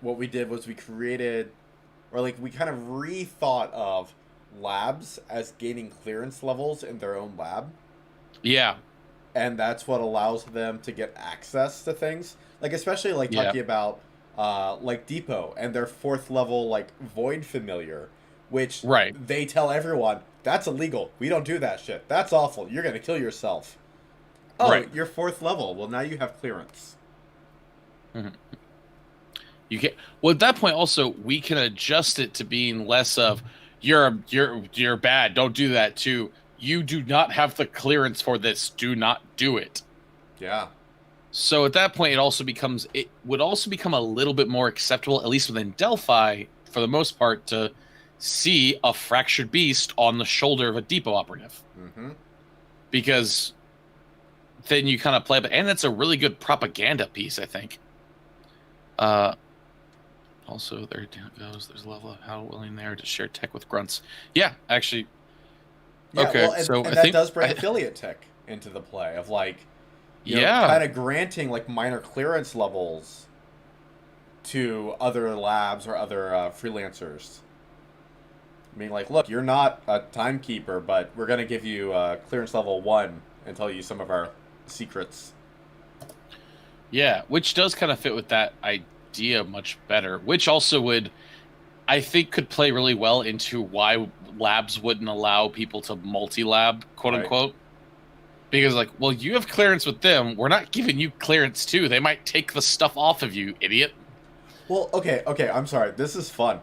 what we did was we created, or, like, we kind of rethought of labs as gaining clearance levels in their own lab. Yeah. And that's what allows them to get access to things. Like, especially, like, talking about, like, Depot and their 4th level, like, Void Familiar, which they tell everyone, that's illegal. We don't do that shit. That's awful. You're going to kill yourself. Oh, you're 4th level. Well, now you have clearance. Mm-hmm. You can. Well, at that point, also we can adjust it to being less of you're bad. Don't do that. To you do not have the clearance for this. Do not do it. Yeah. So at that point, it would also become a little bit more acceptable, at least within Delphi, for the most part, to see a fractured beast on the shoulder of a depot operative. Mm-hmm. Because then you kind of play, and that's a really good propaganda piece, I think. Also, there goes. There's a level of how willing they are to share tech with grunts. Yeah, actually. Yeah, okay, well, and, so and that does bring affiliate tech into the play of, like, you know, kind of granting, like, minor clearance levels to other labs or other freelancers. I mean, like, look, you're not a timekeeper, but we're going to give you clearance level 1 and tell you some of our secrets. Yeah, which does kind of fit with that idea much better, which also would, I think, could play really well into why labs wouldn't allow people to multi-lab, quote unquote. Because, like, well, you have clearance with them. We're not giving you clearance, too. They might take the stuff off of you, idiot. Well, okay, I'm sorry. This is fun.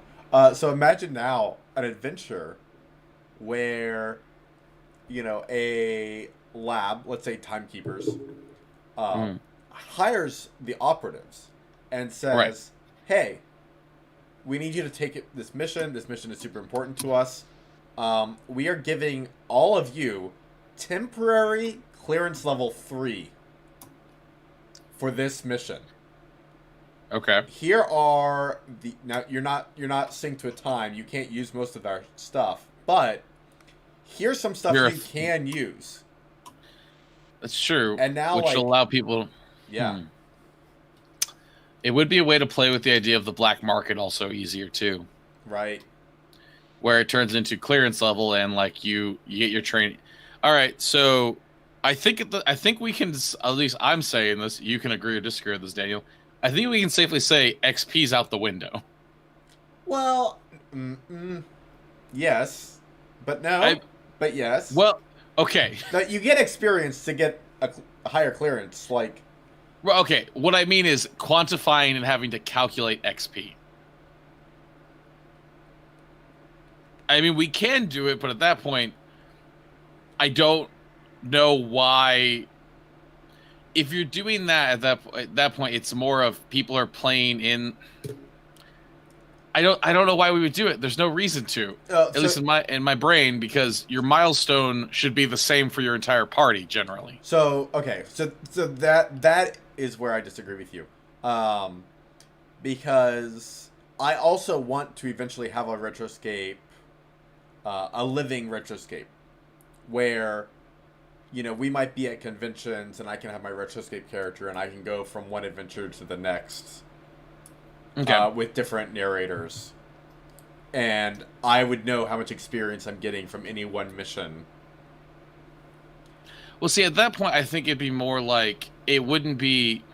So imagine now an adventure where a lab, let's say timekeepers, uh, Mm. hires the operatives and Right. says, "Hey, we need you to take this mission. This mission is super important to us. We are giving all of you temporary clearance level 3 for this mission. Okay. Here are the now you're not synced to a time. You can't use most of our stuff, but here's some stuff You're a you can use." That's true, And now, which will like, allow people. yeah, Hmm. It would be a way to play with the idea of the black market also easier too, right. where it turns into clearance level and like you get your training. All right, so I think we can at least I'm saying this. You can agree or disagree with this, Daniel. I think we can safely say XP's out the window. Well, yes, but I no, but yes. well, okay, Now, you get experience to get a higher clearance, like. well, okay. What I mean is quantifying and having to calculate XP. I mean, we can do it, but at that point, I don't know why. If you're doing that at that point, it's more of people are playing in. I don't know why we would do it. There's no reason to, at So least in my brain, because your milestone should be the same for your entire party generally. So okay, so that is where I disagree with you, because I also want to eventually have a retroscape, a living retroscape, where we might be at conventions and I can have my retroscape character and I can go from one adventure to the next, Okay. with different narrators, and I would know how much experience I'm getting from any one mission. Well, see, at that point, I think it'd be more like it wouldn't be.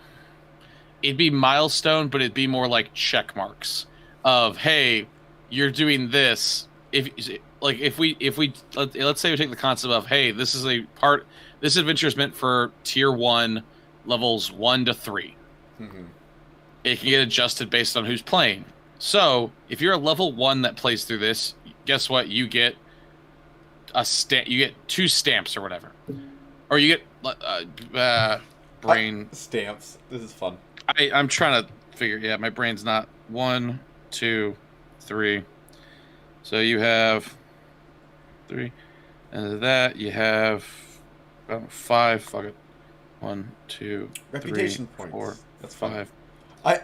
It'd be milestone, but it'd be more like check marks of hey, you're doing this. If we let's say we take the concept of hey, this is a part. This adventure is meant for tier 1, levels 1 to 3. Mm-hmm. It can get adjusted based on who's playing. So if you're a level 1 that plays through this, guess what? You get a stamp. You get 2 stamps or whatever, or you get brain. Stamps. This is fun. I'm trying to figure. Yeah, my brain's not 1, 2, 3. So you have 3, and that you have 5. Fuck it. 1, 2, Reputation 3, points. 4, That's fun. 5.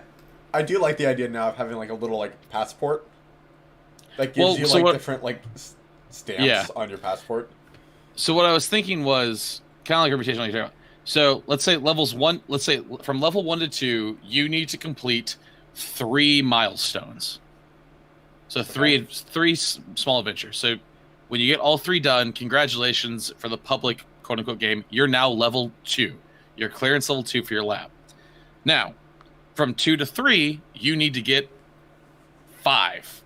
I do like the idea now of having like a little like passport that gives you like different like stamps on your passport. So what I was thinking was kind of like reputation, like you're talking about. So let's say levels 1. Let's say from level 1 to 2, you need to complete 3 milestones. So Okay. three small adventures. So when you get all 3 done, congratulations for the public quote unquote game. You're now level 2. You're clearance level 2 for your lab. Now, from 2 to 3, you need to get 5.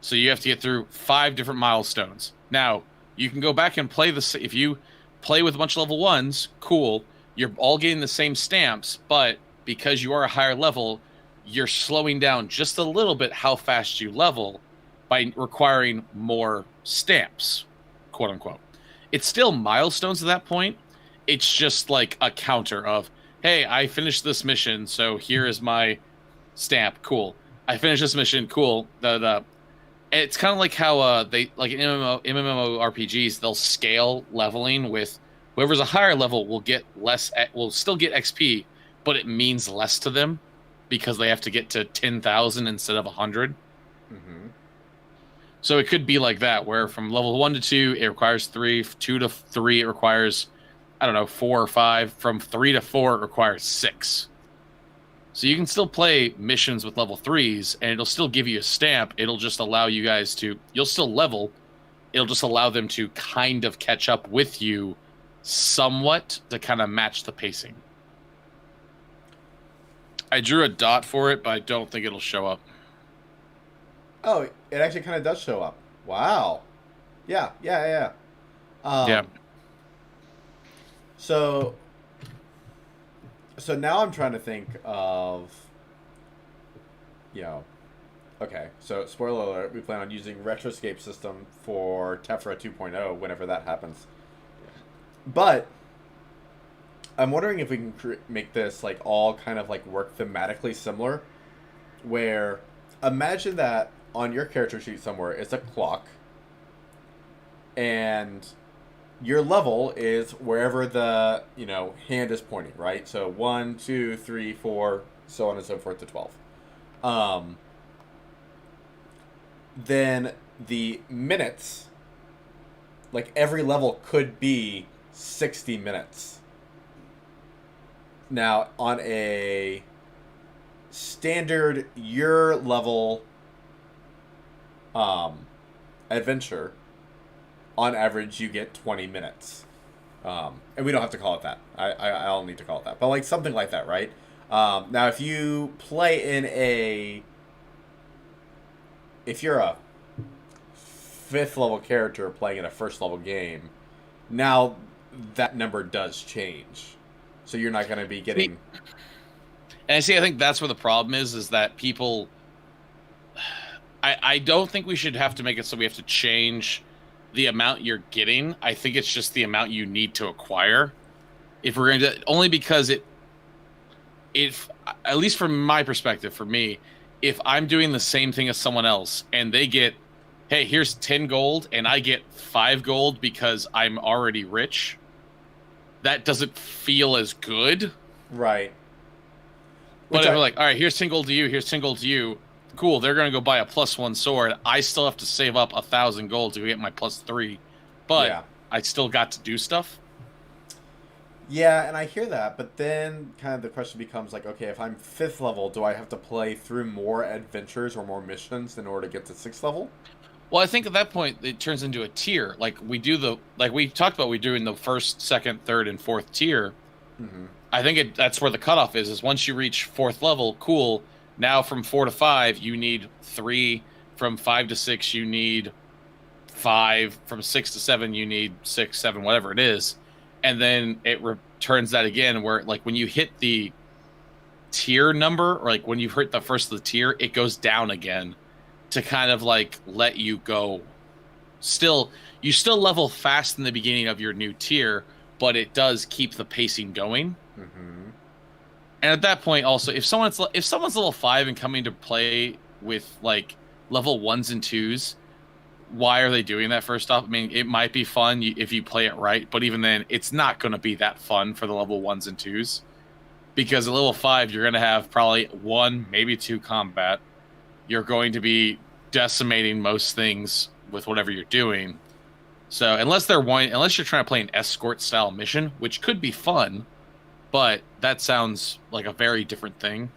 So you have to get through 5 different milestones. Now, you can go back and play this. If you play with a bunch of level 1s, cool. You're all getting the same stamps, but because you are a higher level, you're slowing down just a little bit how fast you level by requiring more stamps, quote unquote. It's still milestones at that point. It's just like a counter of, hey, I finished this mission, so here is my stamp. Cool. I finished this mission. Cool. It's kind of like how they like in MMORPGs, they'll scale leveling with whoever's a higher level will get less, will still get XP, but it means less to them because they have to get to 10,000 instead of 100. Mm-hmm. So it could be like that, where from level 1 to 2, it requires 3, 2 to 3, it requires, I don't know, 4 or 5. From 3 to 4, it requires 6. So you can still play missions with level 3s, and it'll still give you a stamp. It'll just allow you guys to, you'll still level. It'll just allow them to kind of catch up with you somewhat to kind of match the pacing. I drew a dot for it, but I don't think it'll show up. Oh, it actually kind of does show up. Wow. Yeah. Yeah. So now I'm trying to think of, you know, Okay, so spoiler alert, we plan on using Retroscape system for Tephra 2.0 whenever that happens. But I'm wondering if we can make this like all kind of like work thematically similar, where imagine that on your character sheet somewhere is a clock, and your level is wherever the hand is pointing, right? So 1, 2, 3, 4, so on and so forth to 12. Um, then the minutes, like every level could be 60 minutes. Now, on a standard year level adventure, on average, you get 20 minutes. And we don't have to call it that. I don't need to call it that. But like something like that, right? Now, if you play in a... If you're a 5th level character playing in a 1st level game, now that number does change. So you're not going to be getting... And I think that's where the problem is that people... I don't think we should have to make it so we have to change the amount you're getting. I think it's just the amount you need to acquire. If we're going to... Only because if at least from my perspective, for me, if I'm doing the same thing as someone else and they get, hey, here's 10 gold and I get 5 gold because I'm already rich, that doesn't feel as good. Right. But if we're like, all right, here's 10 gold to you, here's 10 gold to you, cool, they're going to go buy a +1 sword. I still have to save up 1,000 gold to get my +3. But yeah. I still got to do stuff. Yeah, and I hear that, but then kind of the question becomes like, okay, if I'm 5th level, do I have to play through more adventures or more missions in order to get to 6th level? Well, I think at that point it turns into a tier. Like we talked about, we're doing the 1st, 2nd, 3rd, and 4th tier. Mm-hmm. I think that's where the cutoff is once you reach 4th level, cool. Now from 4 to 5, you need 3. From 5 to 6, you need 5. From 6 to 7, you need 6, 7, whatever it is. And then it returns that again, where like when you hit the tier number, or like when you hit the first of the tier, it goes down again to kind of like let you go. You still level fast in the beginning of your new tier, but it does keep the pacing going. Mm-hmm. And at that point, also, if someone's level 5 and coming to play with like level 1s and 2s, why are they doing that? First off, I mean, it might be fun if you play it right, but even then, it's not going to be that fun for the level 1s and 2s, because at level 5, you're going to have probably 1, maybe 2 combat. You're going to be decimating most things with whatever you're doing. So unless you're trying to play an escort style mission, which could be fun, but that sounds like a very different thing.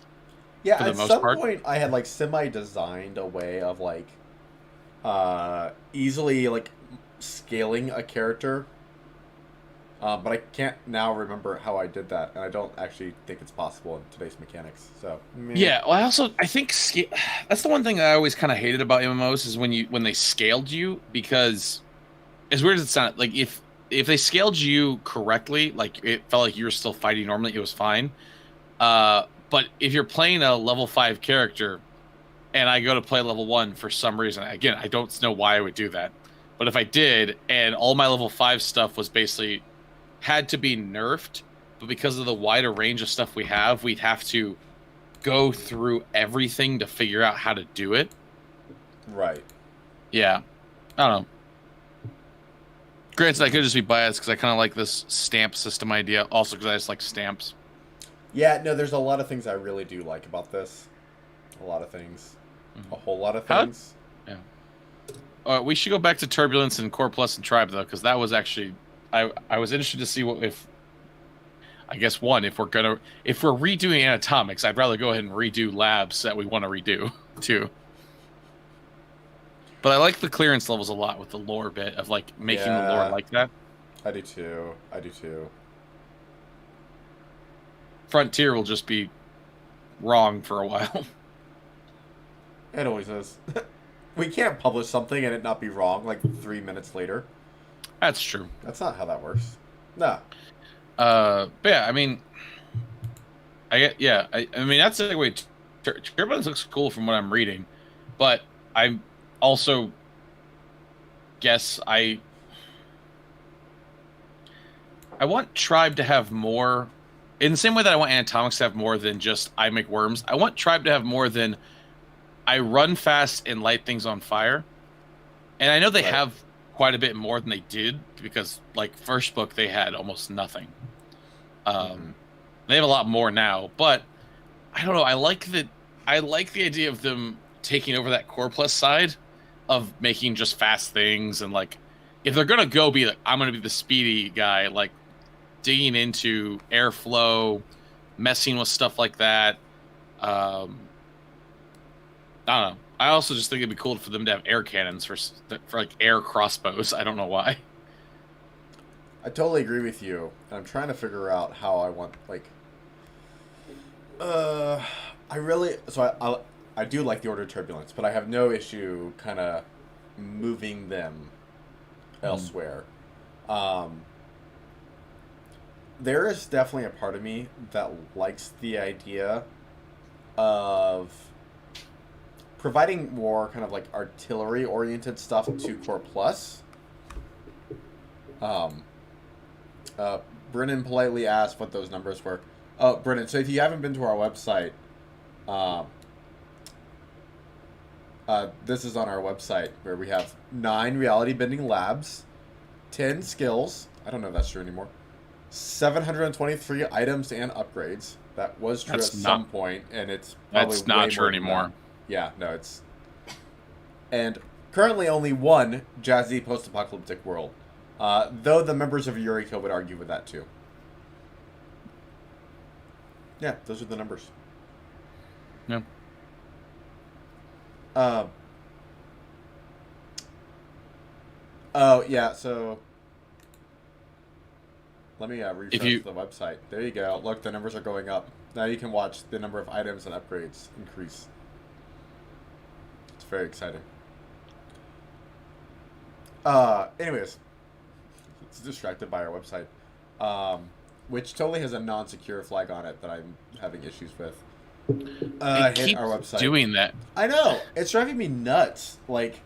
Yeah, at some point, I had like semi-designed a way of like easily like scaling a character, but I can't now remember how I did that, and I don't actually think it's possible in today's mechanics. So yeah, well, I think that's the one thing I always kind of hated about MMOs is when they scaled you, because as weird as it sounded, like if they scaled you correctly, like it felt like you were still fighting normally, it was fine. But if you're playing a level 5 character and I go to play level 1 for some reason, again, I don't know why I would do that, but if I did, and all my level 5 stuff was basically had to be nerfed, but because of the wider range of stuff we have, we'd have to go through everything to figure out how to do it. Right. Yeah. I don't know. Granted, I could just be biased because I kind of like this stamp system idea, also because I just like stamps. Yeah, no, there's a lot of things I really do like about this. A lot of things. Mm-hmm. A whole lot of things. Yeah. We should go back to Turbulence and Core Plus and Tribe, though, because that was actually... I was interested to see if we're redoing anatomics, I'd rather go ahead and redo labs that we want to redo, too. But I like the clearance levels a lot with the lore bit of like making the lore like that. I do too. Frontier will just be wrong for a while. It always is. We can't publish something and it not be wrong like 3 minutes later. That's true. That's not how that works. No. But yeah, I mean, I mean that's the way. Turbulence looks cool from what I'm reading. But I also guess I want Tribe to have more, in the same way that I want Anatomics to have more than just I make worms. I want Tribe to have more than I run fast and light things on fire. And I know they Right. have quite a bit more than they did because, like, first book they had almost nothing. They have a lot more now, but I don't know. I like the idea of them taking over that core plus side of making just fast things, and like if they're gonna go be like I'm gonna be the speedy guy, like digging into airflow, messing with stuff like that. I don't know. I also just think it'd be cool for them to have air cannons for like air crossbows. I don't know why. I totally agree with you. I'm trying to figure out how I want I really I do like the Order of Turbulence, but I have no issue kind of moving them elsewhere. There is definitely a part of me that likes the idea of providing more kind of like artillery oriented stuff to Core Plus. Brennan politely asked what those numbers were. Oh, Brennan, so if you haven't been to our website, this is on our website where we have 9 reality bending labs, 10 skills. I don't know if that's true anymore. 723 items and upgrades. That was true at some point, and it's probably that's not way true more than anymore. that. Yeah, no, it's... And currently only one jazzy post-apocalyptic world. Though the members of Eureka would argue with that too. Yeah, those are the numbers. Yeah. Oh, yeah, so... Let me refresh the website. There you go. Look, the numbers are going up. Now you can watch the number of items and upgrades increase. It's very exciting. Anyways, it's distracted by our website, which totally has a non-secure flag on it that I'm having issues with. I hate our website. Doing that. I know. It's driving me nuts. Like,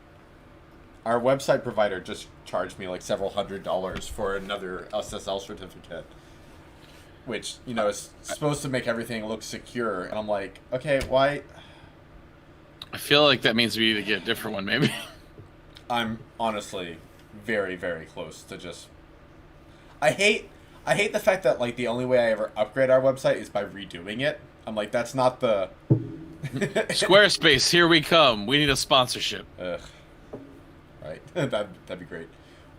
our website provider just charged me like several $100s for another SSL certificate, which, you know, is supposed to make everything look secure. And I'm like, okay, why? I feel like that means we need to get a different one, maybe. I'm honestly very, very close to just... I hate the fact that, like, the only way I ever upgrade our website is by redoing it. I'm like, that's not the... Squarespace, here we come. We need a sponsorship. Ugh. Right? That'd be great.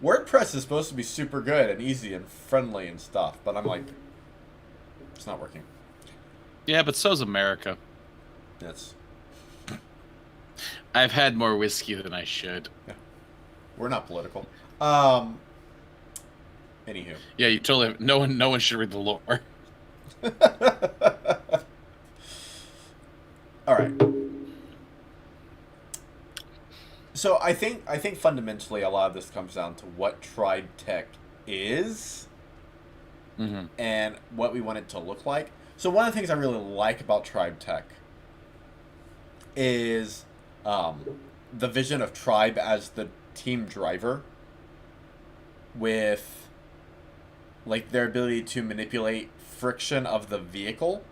WordPress is supposed to be super good and easy and friendly and stuff, but I'm like, it's not working. Yeah, but so's America. Yes. I've had more whiskey than I should. Yeah. We're not political. Anywho. Yeah, you totally have, no one should read the lore. All right. So I think fundamentally a lot of this comes down to what tribe tech is, and what we want it to look like. So one of the things I really like about tribe tech is the vision of tribe as the team driver, with like their ability to manipulate friction of the vehicle.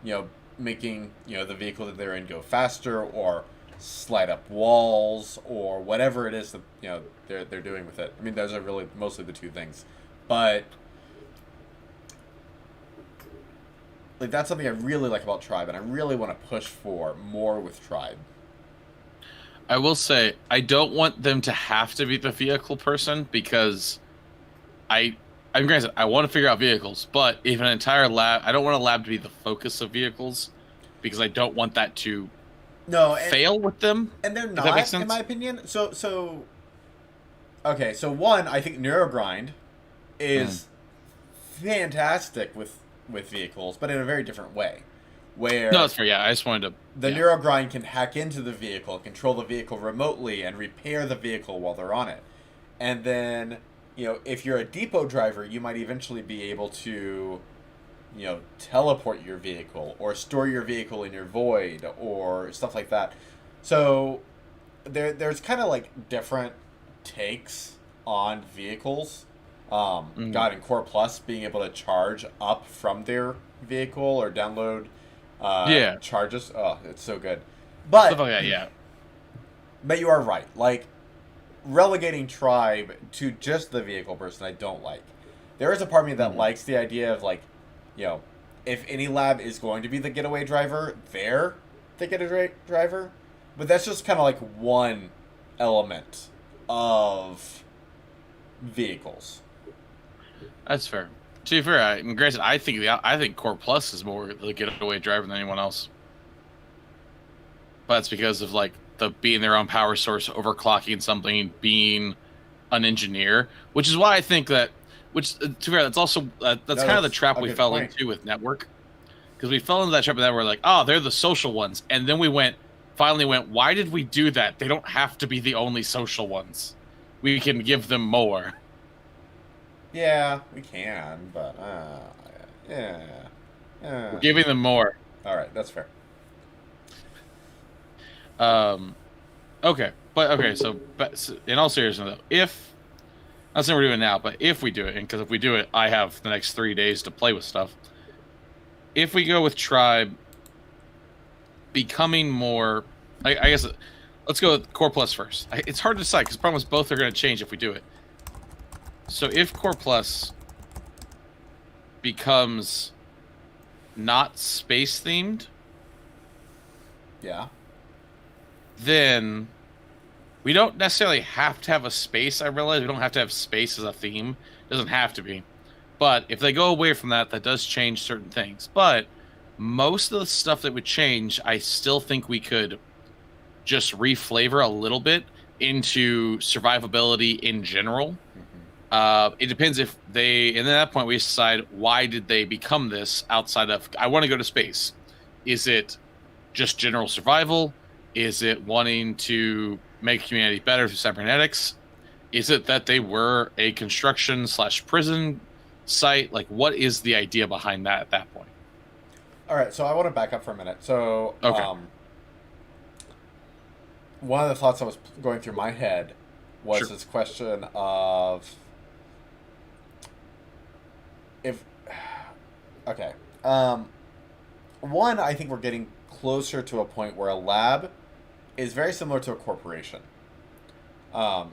You know, making the vehicle that they're in go faster, or slide up walls, or whatever it is that they're doing with it. I mean, those are really mostly the two things, but like that's something I really like about Tribe, and I really want to push for more with Tribe. I will say I don't want them to have to be the vehicle person, because I'm granted I want to figure out vehicles, but if an entire lab, I don't want a lab to be the focus of vehicles, because I don't want that to fail with them. And they're not, in my opinion. So okay, so one, I think Neurogrind is fantastic with vehicles, but in a very different way. Where no, that's fair. Yeah, I just wanted to. The Neurogrind can hack into the vehicle, control the vehicle remotely, and repair the vehicle while they're on it. And then, if you're a depot driver, you might eventually be able to, teleport your vehicle, or store your vehicle in your void, or stuff like that. So there's kind of like different takes on vehicles. Mm. God, in Core Plus, being able to charge up from their vehicle or download Yeah, charges. Oh, it's so good. stuff But like that. Yeah. but you are right. Like relegating tribe to just the vehicle person, I don't like. There is a part of me that Mm. likes the idea of like, you know, if any lab is going to be the getaway driver, they're the getaway driver. But that's just kind of like one element of vehicles. That's fair. To be fair, and granted, I think Core Plus is more the getaway driver than anyone else. But that's because of like the being their own power source, overclocking something, being an engineer, which is why I think that. Which to be fair, that's also that's No, kind of the that's trap a we good fell point. into with network, because we fell into that trap that we're like, oh, they're the social ones, and then finally went, why did we do that? They don't have to be the only social ones. We can give them more. Yeah, we can, but yeah, We're yeah. giving them more. All right, that's fair. Um, okay, but okay. So in all seriousness, though, if I'm not saying we're doing it now, but if we do it, and because if we do it, I have the next 3 days to play with stuff. If we go with tribe becoming more, I guess let's go with Core Plus first. It's hard to decide because the problem is both are going to change if we do it. So if Core Plus becomes not space themed, Yeah. then we don't necessarily have to have a space. I realize we don't have to have space as a theme. It doesn't have to be. But if they go away from that, that does change certain things. But most of the stuff that would change, I still think we could just reflavor a little bit into survivability in general. It depends if they, and then at that point we decide why did they become this outside of I want to go to space. Is it just general survival? Is it wanting to make humanity better through cybernetics? Is it that they were a construction / prison site? Like, what is the idea behind that at that point? All right, so I want to back up for a minute. So, Okay, one of the thoughts that was going through my head was sure. this question of if okay, one, I think we're getting closer to a point where a lab is very similar to a corporation.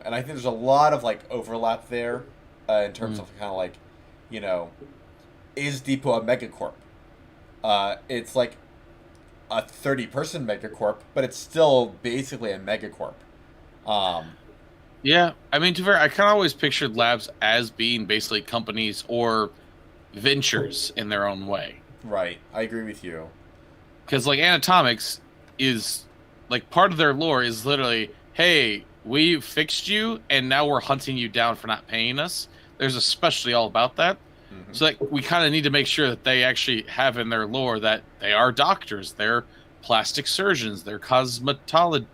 And I think there's a lot of like overlap there in terms Mm. of kind of like, you know, is Depot a megacorp? It's like a 30-person megacorp, but it's still basically a megacorp. Um, Yeah, I mean, to be fair, I kind of always pictured labs as being basically companies or ventures in their own way. right, I agree with you. Because like Anatomics is like part of their lore is literally, hey, we fixed you and now we're hunting you down for not paying us. There's a specialty all about that. Hmm. So like we kind of need to make sure that they actually have in their lore that they are doctors, they're plastic surgeons, they're cosmetologists.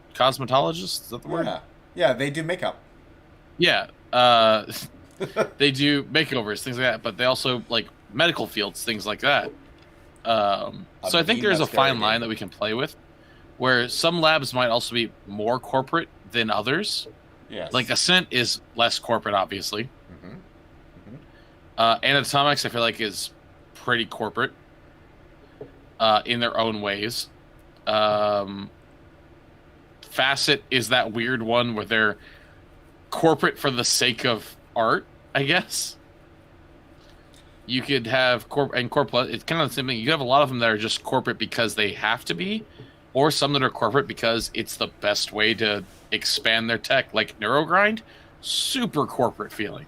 Is that the word? Yeah, yeah, they do makeup. Yeah. They do makeovers, things like that, but they also like medical fields, things like that. A So I think mean there's a mascara fine line game. that we can play with, where some labs might also be more corporate than others. Like Yes. Ascent is less corporate, obviously. Hmm. Hmm. Anatomics, I feel like, is pretty corporate in their own ways. Um, Facet is that weird one where they're corporate for the sake of art, I guess. You could have corporate. It's kind of the same thing. You have a lot of them that are just corporate because they have to be, or some that are corporate because it's the best way to expand their tech. Like Neurogrind, super corporate feeling.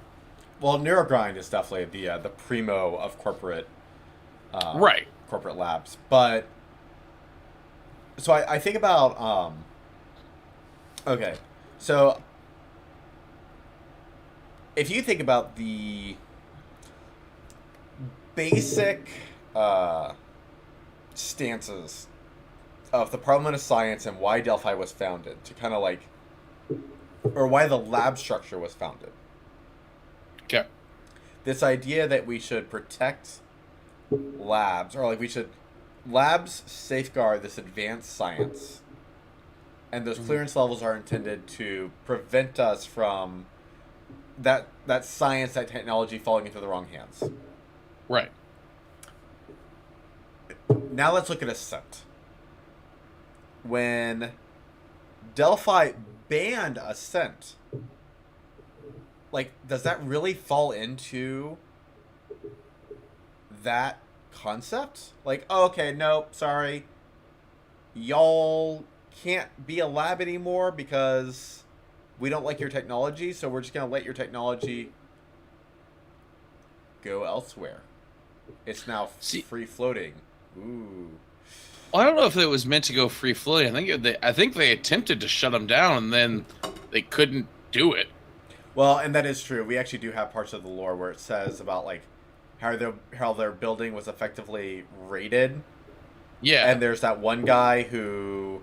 Well, Neurogrind is definitely the primo of um, Right. corporate labs. But so I think about okay, so if you think about the basic uh, stances of the Parliament of Science and why Delphi was founded, to kind of like, or why the lab structure was founded. Okay. This idea that we should protect labs, or like we should labs safeguard this advanced science, and those clearance levels are intended to prevent us from that science, that technology falling into the wrong hands. Right. Now let's look at Ascent. When Delphi banned Ascent, like, does that really fall into that concept? Like, oh, okay, nope, sorry. Y'all can't be a lab anymore because we don't like your technology, so we're just going to let your technology go elsewhere. It's now free floating. Ooh. Well, I don't know if it was meant to go free floating. I think they attempted to shut them down, and then they couldn't do it. Well, and that is true. We actually do have parts of the lore where it says about like how their building was effectively raided. Yeah. And there's that one guy who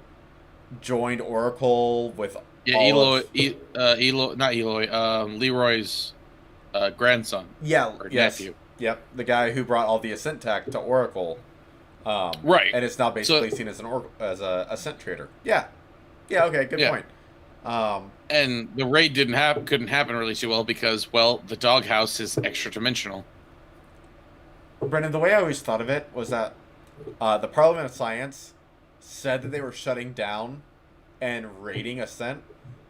joined Oracle with Leroy's grandson. Yeah. Or yes. nephew. Yep. The guy who brought all the Ascent tech to Oracle. Right. And it's now basically seen as as a Ascent trader. Yeah. Yeah. Okay. Good point. And the raid couldn't happen really too well because, well, the doghouse is extra dimensional. Brendan, the way I always thought of it was that the Parliament of Science said that they were shutting down and raiding Ascent,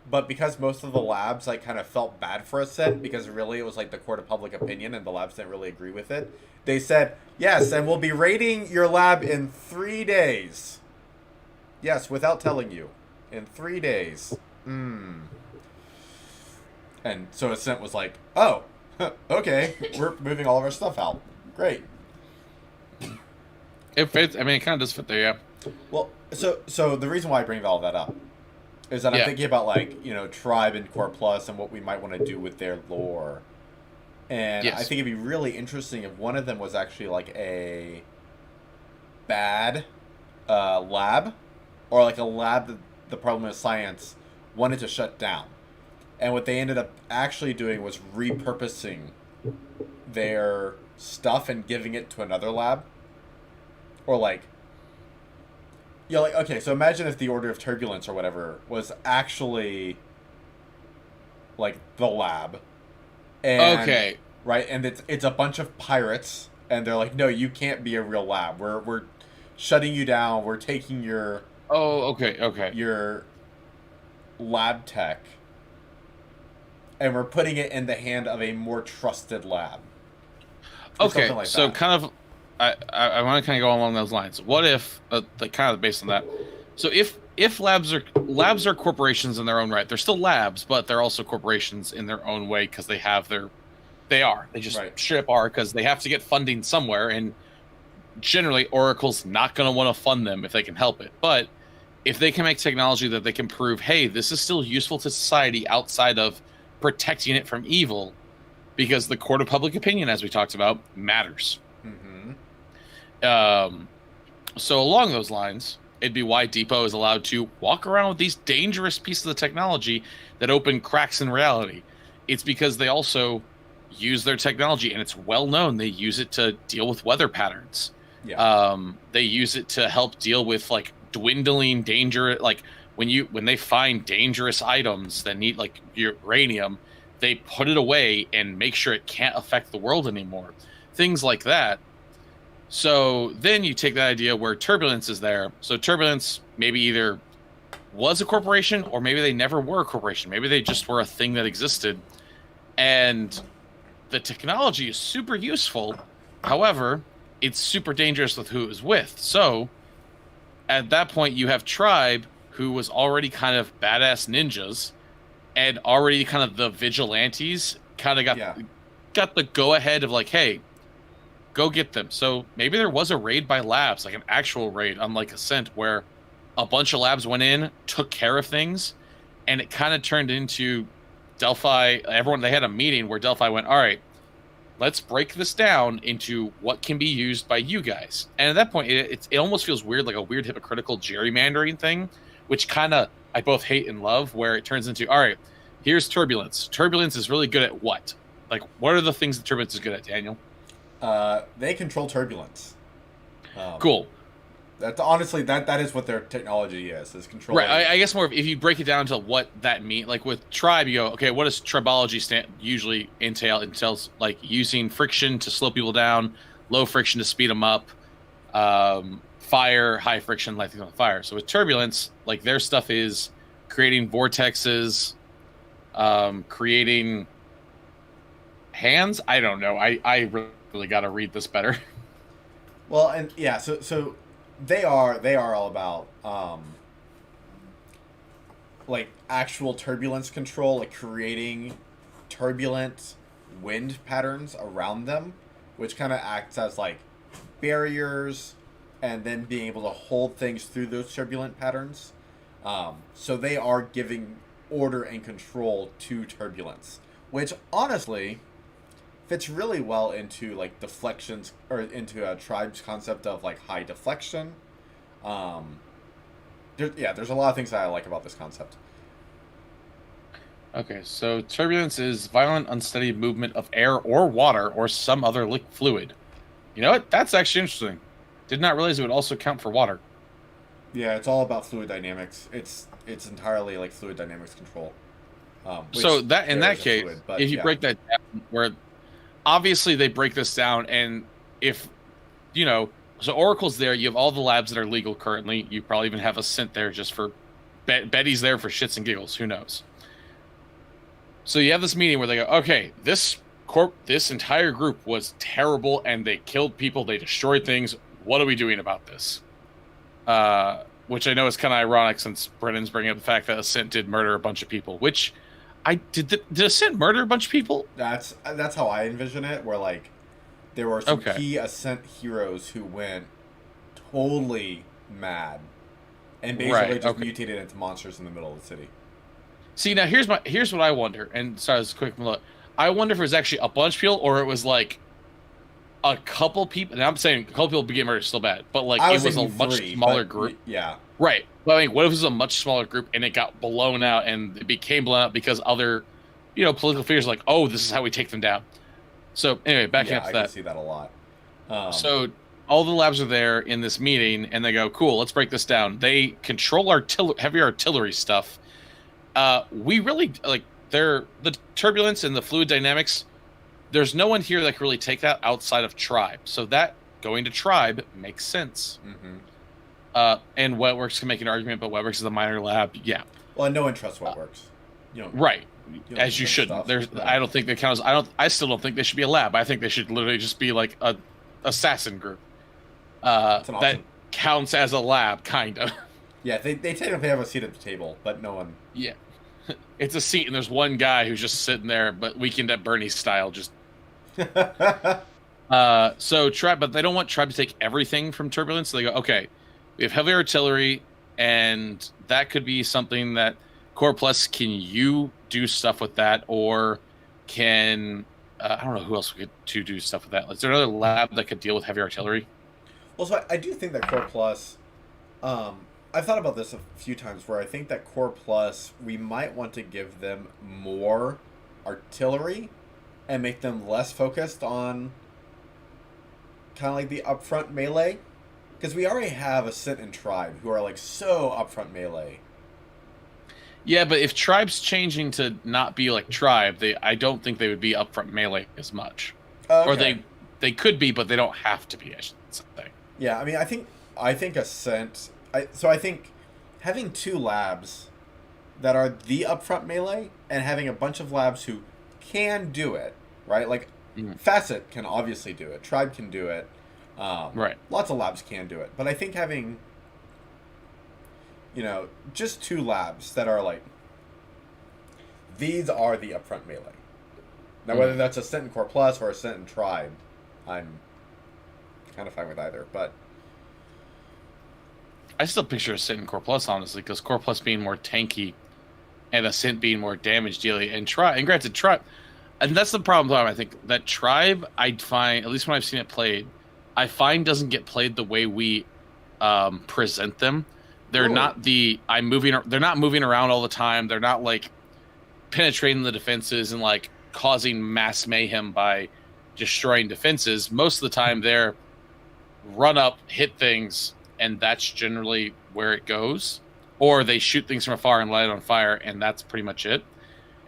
but because most of the labs like kind of felt bad for Ascent because really it was like the court of public opinion and the labs didn't really agree with it, they said, yes, and we'll be raiding your lab in 3 days. Yes, without telling you. In 3 days. And so Ascent was like, oh, okay, we're moving all of our stuff out. Great. It fits. I mean, it kind of does fit there, yeah. Well, so the reason why I bring all that up is that I'm thinking about, like, you know, Tribe and Core Plus and what we might want to do with their lore. And I think it'd be really interesting if one of them was actually, like, a bad lab, or, like, a lab that the Parliament of Science wanted to shut down. And what they ended up actually doing was repurposing their stuff and giving it to another lab. Or, like, you know, like, okay, so imagine if the Order of Turbulence or whatever was actually, like, the lab. And, okay. Right? And it's a bunch of pirates, and they're like, no, you can't be a real lab. We're shutting you down. We're taking your... Oh, okay. Your lab tech, and we're putting it in the hand of a more trusted lab. Okay, like so that. Kind of... I want to kind of go along those lines. What if, kind of based on that, so if labs are corporations in their own right, they're still labs, but they're also corporations in their own way because they just straight up are because they have to get funding somewhere, and generally Oracle's not going to want to fund them if they can help it. But if they can make technology that they can prove, hey, this is still useful to society outside of protecting it from evil, because the court of public opinion, as we talked about, matters. So along those lines, it'd be why Depot is allowed to walk around with these dangerous pieces of technology that open cracks in reality. It's because they also use their technology, and it's well known they use it to deal with weather patterns. They use it to help deal with like dwindling danger, like when they find dangerous items that need like uranium, they put it away and make sure it can't affect the world anymore. Things like that. So then you take that idea where Turbulence is there. So Turbulence maybe either was a corporation or maybe they never were a corporation. Maybe they just were a thing that existed. And the technology is super useful. However, it's super dangerous with who it was with. So at that point, you have Tribe, who was already kind of badass ninjas and already kind of the vigilantes kind of got the go-ahead of like, hey, go get them. So maybe there was a raid by labs, like an actual raid, unlike Ascent, where a bunch of labs went in, took care of things, and it kind of turned into Delphi. They had a meeting where Delphi went, all right, let's break this down into what can be used by you guys. And at that point, it almost feels weird, like a weird hypocritical gerrymandering thing, which kind of I both hate and love, where it turns into, all right, here's Turbulence. Turbulence is really good at what? Like, what are the things that Turbulence is good at, Daniel? They control turbulence. Cool. That's honestly that is what their technology is controlling. Right. I guess more if you break it down to what that means, like with tribe, you go, okay, what does tribology usually entail? It entails like using friction to slow people down, low friction to speed them up, fire, high friction, light things on fire. So with turbulence, like their stuff is creating vortexes, creating hands. I don't know. I really got to read this better. Well, and yeah, so they are all about like actual turbulence control, like creating turbulent wind patterns around them, which kind of acts as like barriers, and then being able to hold things through those turbulent patterns. So they are giving order and control to turbulence, which honestly fits really well into like deflections or into a tribe's concept of like high deflection. There's a lot of things that I like about this concept. Okay, so turbulence is violent, unsteady movement of air or water or some other fluid. You know what? That's actually interesting. Did not realize it would also count for water. Yeah, it's all about fluid dynamics. It's entirely like fluid dynamics control. So that in that case, fluid, but, if you break that down, where obviously they break this down, and if you know, so Oracle's there, you have all the labs that are legal currently. You probably even have a Cent there just for Betty's there for shits and giggles. Who knows? So you have this meeting where they go, okay, this entire group was terrible, and they killed people, they destroyed things. What are we doing about this? Which I know is kind of ironic since Brennan's bringing up the fact that Ascent did murder a bunch of people. Which did Ascent murder a bunch of people? That's how I envision it. Where like there were some key Ascent heroes who went totally mad and basically just mutated into monsters in the middle of the city. See, now here's what I wonder. And sorry, this is a quick look. I wonder if it was actually a bunch of people or it was like a couple people. And I'm saying a couple people get murdered still bad, but like it was a much smaller group. Yeah. Right. But I mean, what if it was a much smaller group and it got blown out and it became blown out because other, political figures like, oh, this is how we take them down. So anyway, backing up to that. I can see that a lot. So all the labs are there in this meeting and they go, cool, let's break this down. They control heavy artillery stuff. We really like the turbulence and the fluid dynamics. There's no one here that can really take that outside of Tribe. So that going to Tribe makes sense. Mm-hmm. And Wetworks can make an argument, but Wetworks is a minor lab. Yeah. Well, no one trusts Wetworks. Right. As you shouldn't. I don't think they count as. I still don't think they should be a lab. I think they should literally just be like a assassin group. That counts as a lab, kind of. Yeah, they technically have a seat at the table, but no one. Yeah. It's a seat, and there's one guy who's just sitting there, but Weekend at Bernie's style, just. So Tribe, but they don't want Tribe to take everything from Turbulence. So they go, okay, we have heavy artillery, and that could be something that Core Plus, can you do stuff with that, or can I don't know who else could do stuff with that. Is there another lab that could deal with heavy artillery? Well, so I do think that Core Plus. I've thought about this a few times where I think that Core Plus, we might want to give them more artillery and make them less focused on kind of like the upfront melee. Because we already have Ascent and Tribe who are like so upfront melee. Yeah, but if Tribe's changing to not be like Tribe, I don't think they would be upfront melee as much. Okay. Or they could be, but they don't have to be, I should say. Yeah, I mean, I think Ascent... I think having two labs that are the upfront melee and having a bunch of labs who can do it, right? Like, Facet can obviously do it. Tribe can do it. Right. Lots of labs can do it. But I think having, just two labs that are like, these are the upfront melee. Now, whether that's Ascent and Core Plus or Ascent and Tribe, I'm kind of fine with either, but... I still picture Ascent and Core Plus, honestly, because Core Plus being more tanky and Ascent being more damage dealing. And granted, Tribe, and that's the problem, I think, that Tribe, I'd find, at least when I've seen it played, I find doesn't get played the way we present them. They're not they're not moving around all the time. They're not like penetrating the defenses and like causing mass mayhem by destroying defenses. Most of the time they're run up, hit things, and that's generally where it goes. Or they shoot things from afar and light it on fire, and that's pretty much it.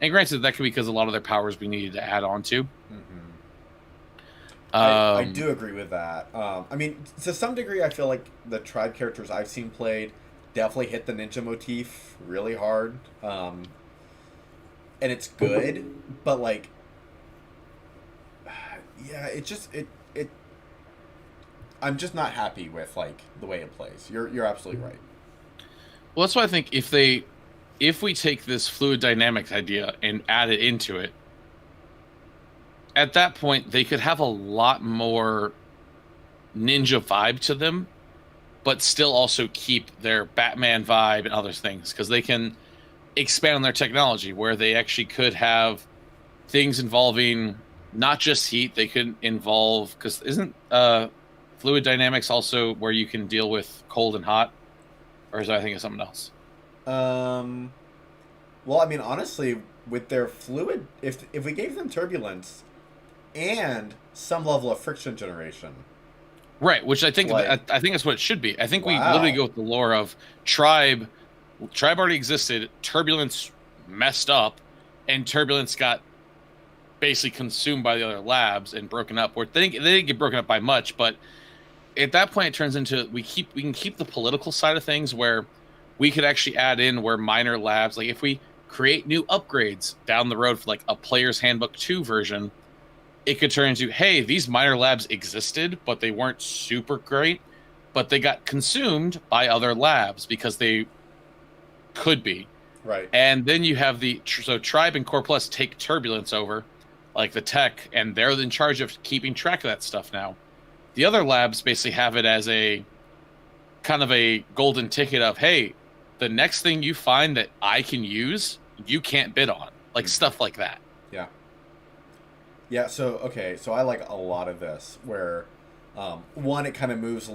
And granted, that could be because a lot of their powers we needed to add on to. I do agree with that. I mean, to some degree, I feel like the tribe characters I've seen played definitely hit the ninja motif really hard. And it's good, but like, yeah, it I'm just not happy with like the way it plays. You're absolutely right. Well, that's why I think if we take this fluid dynamics idea and add it into it, at that point they could have a lot more ninja vibe to them, but still also keep their Batman vibe and other things, because they can expand on their technology where they actually could have things involving not just heat. They could involve, because isn't fluid dynamics also where you can deal with cold and hot, or is that I think of something else? Well, I mean, honestly, with their fluid, if we gave them turbulence and some level of friction generation, Right, which I think like, I think that's what it should be. I think we wow, literally go with the lore of tribe. Tribe already existed. Turbulence messed up, and turbulence got basically consumed by the other labs and broken up. Or they didn't get broken up by much, but at that point it turns into we can keep the political side of things, where we could actually add in where minor labs, like if we create new upgrades down the road for like a player's handbook 2 version, it could turn into, hey, these minor labs existed, but they weren't super great, but they got consumed by other labs because they could be. right, And then you have so Tribe and Core Plus take Turbulence over, like the tech, and they're in charge of keeping track of that stuff now. The other labs basically have it as a kind of a golden ticket of, hey, the next thing you find that I can use, you can't bid on. Like stuff like that. yeah. Yeah, so okay, so I like a lot of this where one, it kind of moves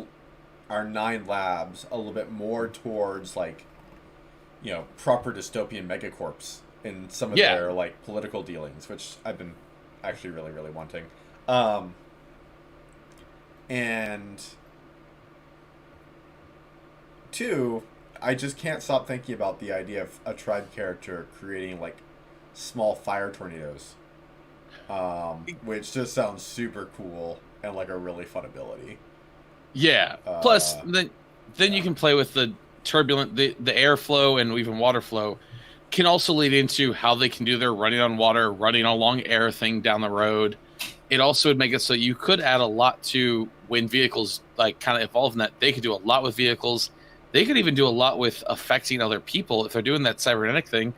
our 9 labs a little bit more towards like, you know, proper dystopian megacorps in some of their like political dealings, which I've been actually really, really wanting. And 2, I just can't stop thinking about the idea of a tribe character creating like small fire tornadoes, which just sounds super cool and like a really fun ability. Yeah. Plus, then you can play with the turbulent, the airflow and even water flow can also lead into how they can do their running on water, running along air thing down the road. It also would make it so you could add a lot to when vehicles like kind of evolve in that. They could do a lot with vehicles. They could even do a lot with affecting other people. If they're doing that cybernetic thing,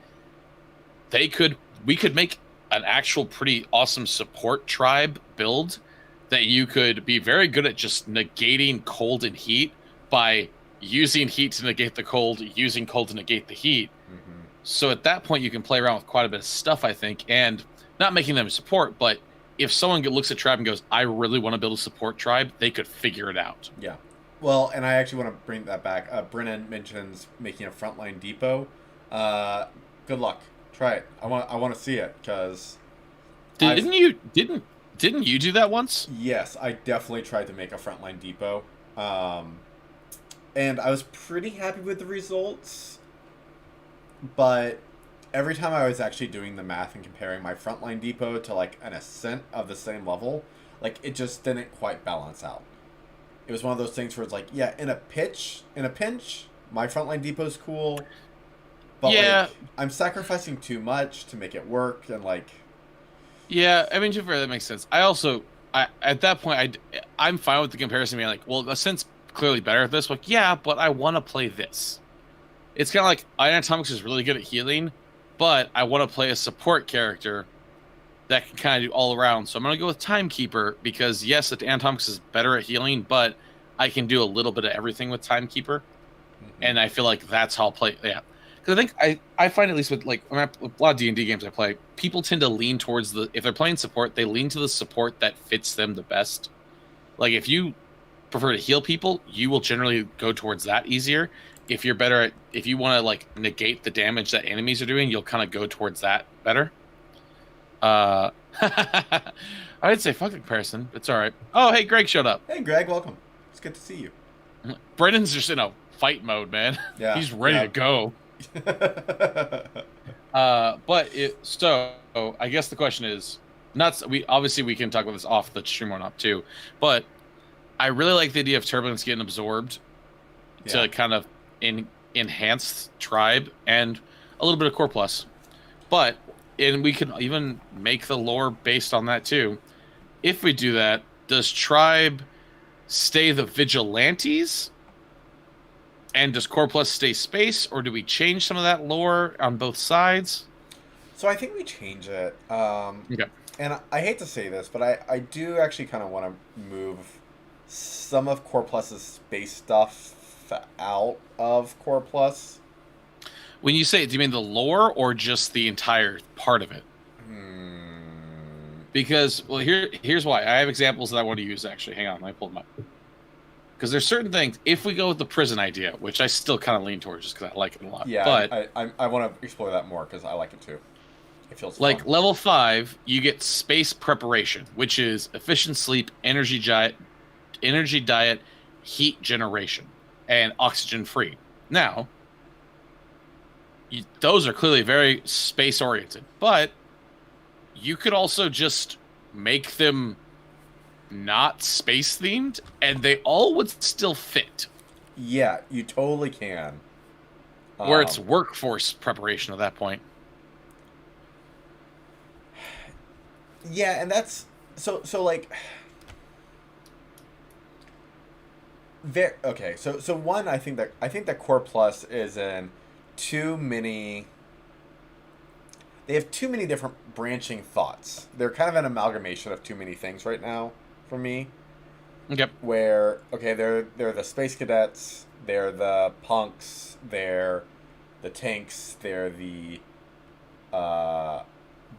we could make an actual pretty awesome support tribe build that you could be very good at just negating cold and heat by using heat to negate the cold, using cold to negate the heat. Mm-hmm. So at that point, you can play around with quite a bit of stuff, I think, and not making them support, but if someone looks at tribe and goes, I really want to build a support tribe, they could figure it out. Yeah. Well, and I actually want to bring that back. Brennan mentions making a frontline depot. Good luck. Try it. I want to see it because didn't you do that once? Yes, I definitely tried to make a frontline depot. And I was pretty happy with the results. But every time I was actually doing the math and comparing my frontline depot to like an ascent of the same level, like it just didn't quite balance out. It was one of those things where it's like, yeah, in a pinch, my frontline depot's cool. But yeah, like, I'm sacrificing too much to make it work, and like, yeah, I mean, to be fair, that makes sense. At that point, I'm fine with the comparison being like, well, since clearly better at this, like, yeah, but I want to play this. It's kind of like Iron Atomics is really good at healing, but I want to play a support character that can kind of do all around. So I'm going to go with Timekeeper because, yes, the Atomics is better at healing, but I can do a little bit of everything with Timekeeper. Mm-hmm. And I feel like that's how I'll play. Yeah. Because I think I find, at least with like a lot of D&D games I play, people tend to lean towards if they're playing support, they lean to the support that fits them the best. Like if you prefer to heal people, you will generally go towards that easier. If you're better at, if you want to like negate the damage that enemies are doing, you'll kind of go towards that better. I'd say fuck the comparison. It's all right. Oh, hey, Greg showed up. Hey, Greg, welcome. It's good to see you. Brendan's just in a fight mode, man. Yeah. He's ready to go. Yeah. So I guess the question is, not we obviously we can talk about this off the stream or not too, but I really like the idea of turbulence getting absorbed to kind of enhance tribe and a little bit of core plus. But and we can even make the lore based on that too. If we do that, does tribe stay the vigilantes? And does core plus stay space, or do we change some of that lore on both sides? So I think we change it. Okay. And I hate to say this, but I do actually kind of want to move some of Core Plus's space stuff out of Core Plus. When you say it, do you mean the lore or just the entire part of it? Because, well, here's why. I have examples that I want to use, actually. Hang on, let me pull them up. Because there's certain things, if we go with the prison idea, which I still kind of lean towards just because I like it a lot. Yeah, but I want to explore that more because I like it too. It feels like fun. level 5, you get space preparation, which is efficient sleep, energy diet, heat generation, and oxygen free. Now, those are clearly very space oriented, but you could also just make them not space themed and they all would still fit. Yeah, you totally can. Where it's workforce preparation at that point. Yeah, and that's so like okay. So one, I think that Core Plus is in too many. They have too many different branching thoughts. They're kind of an amalgamation of too many things right now for me. Yep. Where they're the space cadets, they're the punks, they're the tanks, they're the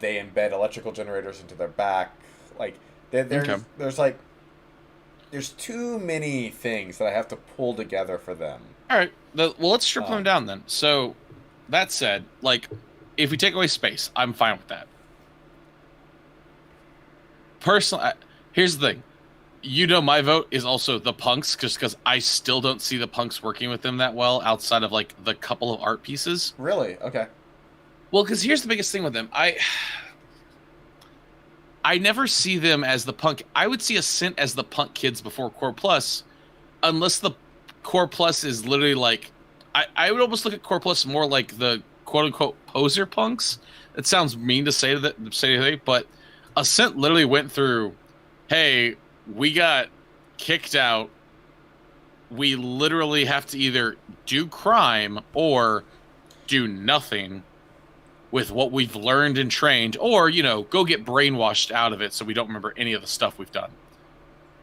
they embed electrical generators into their back. Like there's too many things that I have to pull together for them. All right. Well, let's strip them down then. So that said, like, if we take away space, I'm fine with that. Personally, here's the thing. You know, my vote is also the punks, just because I still don't see the punks working with them that well outside of like the couple of art pieces. Really? Okay. Well, because here's the biggest thing with them. I never see them as the punk. I would see Ascent as the punk kids before Core Plus, unless the Core Plus is literally like, I would almost look at Core Plus more like the quote unquote poser punks. It sounds mean to say that, but Ascent literally went through, hey, we got kicked out. We literally have to either do crime or do nothing with what we've learned and trained, or, you know, go get brainwashed out of it so we don't remember any of the stuff we've done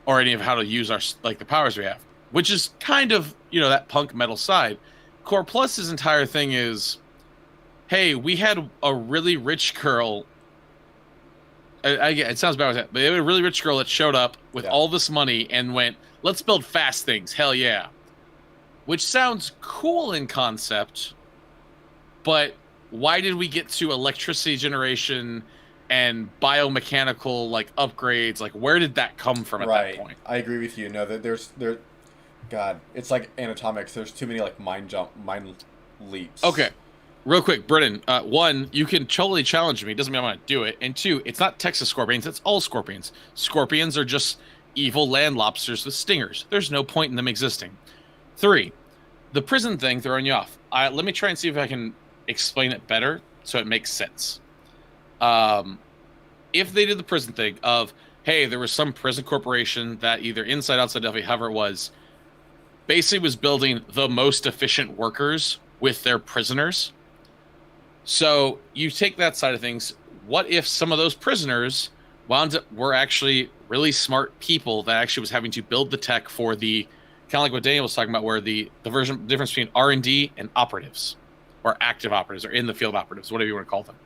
or any of how to use our, like, the powers we have, which is kind of, you know, that punk metal side. Core Plus's entire thing is, hey, we had a really rich girl. It sounds bad with that, but they had a really rich girl that showed up with all this money and went, let's build fast things. Hell yeah. Which sounds cool in concept, but why did we get to electricity generation and biomechanical like upgrades? Like, where did that come from at that point? I agree with you. No, God, it's like anatomics. There's too many like mind leaps. Okay. Real quick, Brennan, one, you can totally challenge me. It doesn't mean I'm going to do it. And two, it's not Texas scorpions. It's all scorpions. Scorpions are just evil land lobsters with stingers. There's no point in them existing. 3, the prison thing throwing you off. Let me try and see if I can explain it better so it makes sense. If they did the prison thing of, hey, there was some prison corporation that either inside, outside Delphi, however it was, basically was building the most efficient workers with their prisoners. So you take that side of things. What if some of those prisoners were actually really smart people that actually was having to build the tech for the, kind of like what Daniel was talking about, where the difference between R&D and operatives, or active operatives, or in the field operatives, whatever you want to call them.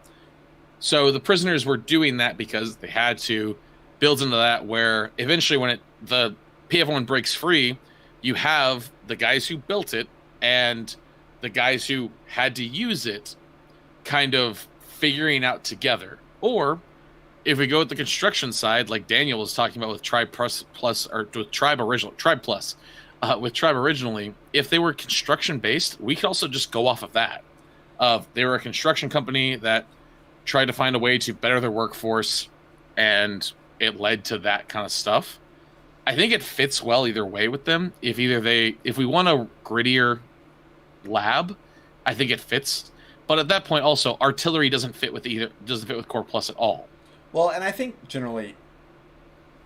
So the prisoners were doing that because they had to build into that, where eventually when the PF1 breaks free, you have the guys who built it and the guys who had to use it kind of figuring out together. Or if we go with the construction side, like Daniel was talking about with Tribe Plus, or with Tribe Plus, with Tribe originally, if they were construction based, we could also just go off of that. They were a construction company that tried to find a way to better their workforce, and it led to that kind of stuff. I think it fits well either way with them. If we want a grittier lab, I think it fits. But at that point, also artillery doesn't fit with Core Plus at all. Well, and I think generally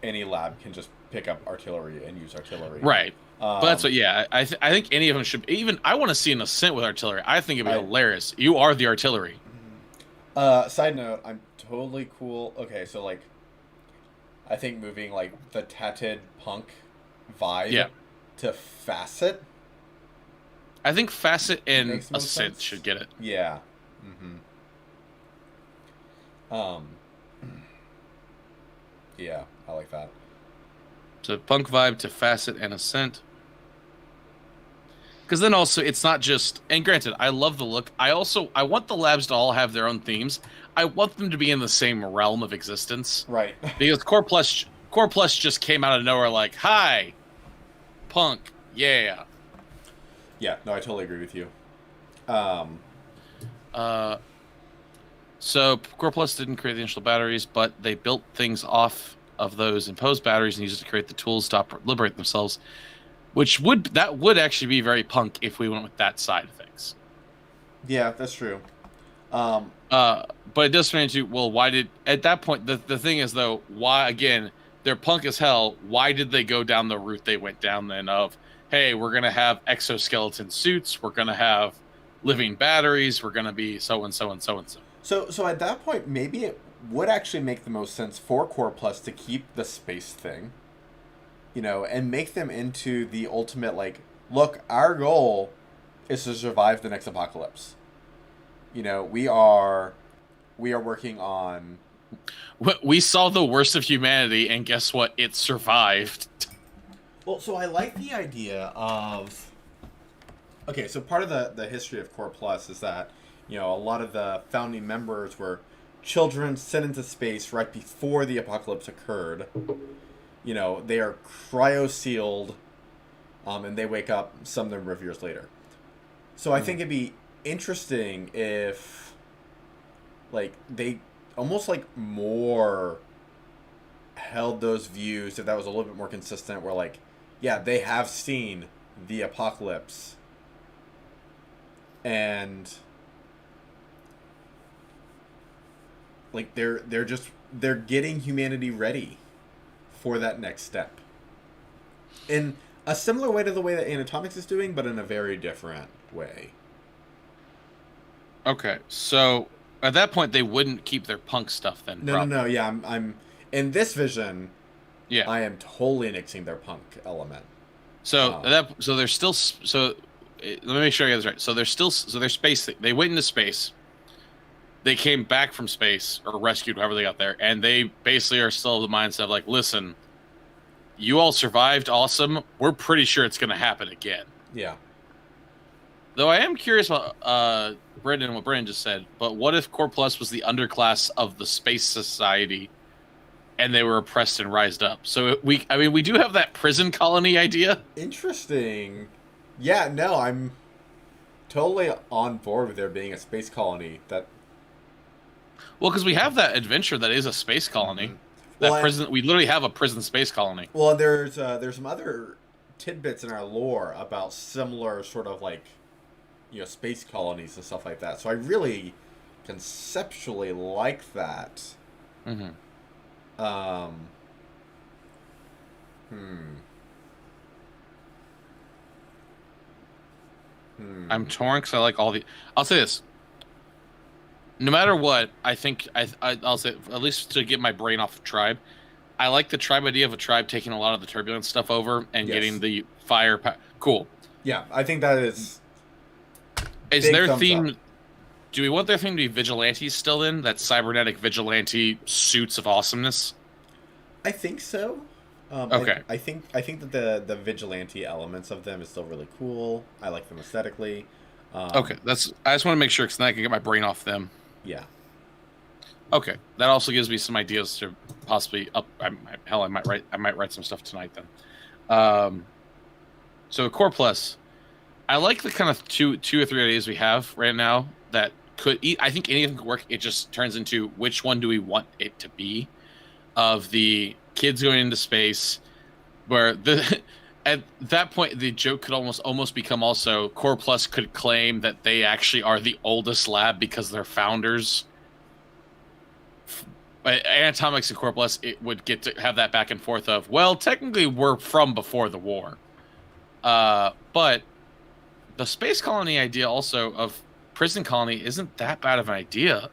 any lab can just pick up artillery and use artillery. Right. But that's what, yeah. I think any of them should. Even I want to see an ascent with artillery. I think it'd be hilarious. You are the artillery. Side note, I'm totally cool. Okay, so like, I think moving like the tatted punk vibe to facet. I think facet and ascent should get it. Yeah. Yeah, I like that. So punk vibe to facet and ascent. Because then also it's not just, and granted, I love the look. I want the labs to all have their own themes. I want them to be in the same realm of existence. Right. Because Core Plus just came out of nowhere like, hi, punk, yeah. Yeah, no, I totally agree with you. So Core Plus didn't create the initial batteries, but they built things off of those imposed batteries and used it to create the tools to liberate themselves. That would actually be very punk if we went with that side of things. Yeah, that's true. But it does turn into, well, why did, at that point, the thing is, though, why, again, they're punk as hell, why did they go down the route they went down then of, hey, we're going to have exoskeleton suits, we're going to have living batteries, we're going to be so and so and so and so. So at that point, maybe it would actually make the most sense for Core Plus to keep the space thing, and make them into the ultimate, like, look, our goal is to survive the next apocalypse. We are working on... We saw the worst of humanity, and guess what? It survived. Well, so I like the idea of... Okay, so part of the history of Core Plus is that, a lot of the founding members were children sent into space right before the apocalypse occurred. They are cryo-sealed, and they wake up some number of years later. So I think it'd be interesting if, like, they almost, like, more held those views, if that was a little bit more consistent, where, like, yeah, they have seen the apocalypse, and, like, they're getting humanity ready for that next step. In a similar way to the way that Anatomics is doing, but in a very different way. Okay, so at that point they wouldn't keep their punk stuff then. No. Yeah, I'm in this vision. Yeah, I am totally nixing their punk element. So they're still. So let me make sure I get this right. So they're space. They went into space. They came back from space or rescued, however they got there, and they basically are still of the mindset of like, listen, you all survived, awesome. We're pretty sure it's going to happen again. Yeah. Though I am curious about what Brendan just said, but what if Core Plus was the underclass of the space society, and they were oppressed and rised up? So we do have that prison colony idea. Interesting. Yeah, no, I'm totally on board with there being a space colony that. Well, because we have that adventure that is a space colony. Mm-hmm. Prison. We literally have a prison space colony. Well, there's some other tidbits in our lore about similar sort of like, space colonies and stuff like that. So I really conceptually like that. Mm-hmm. I'm torn because I like all the. I'll say this. No matter what, I think I'll say, at least to get my brain off of Tribe, I like the Tribe idea of a Tribe taking a lot of the turbulence stuff over and getting the fire. Cool. Yeah, I think that is. Is their theme? Up. Do we want their theme to be vigilantes still? Then that cybernetic vigilante suits of awesomeness. I think so. Okay. I think that the vigilante elements of them is still really cool. I like them aesthetically. Okay, I just want to make sure because then I can get my brain off them. Yeah. Okay, that also gives me some ideas to possibly I might write some stuff tonight then. So Core Plus, I like the kind of two or three ideas we have right now that could. I think anything could work. It just turns into which one do we want it to be? Of the kids going into space, where the at that point the joke could almost become also Core Plus could claim that they actually are the oldest lab because their founders. Anatomics and Core Plus, it would get to have that back and forth of, well, technically we're from before the war. But the space colony idea also of prison colony isn't that bad of an idea.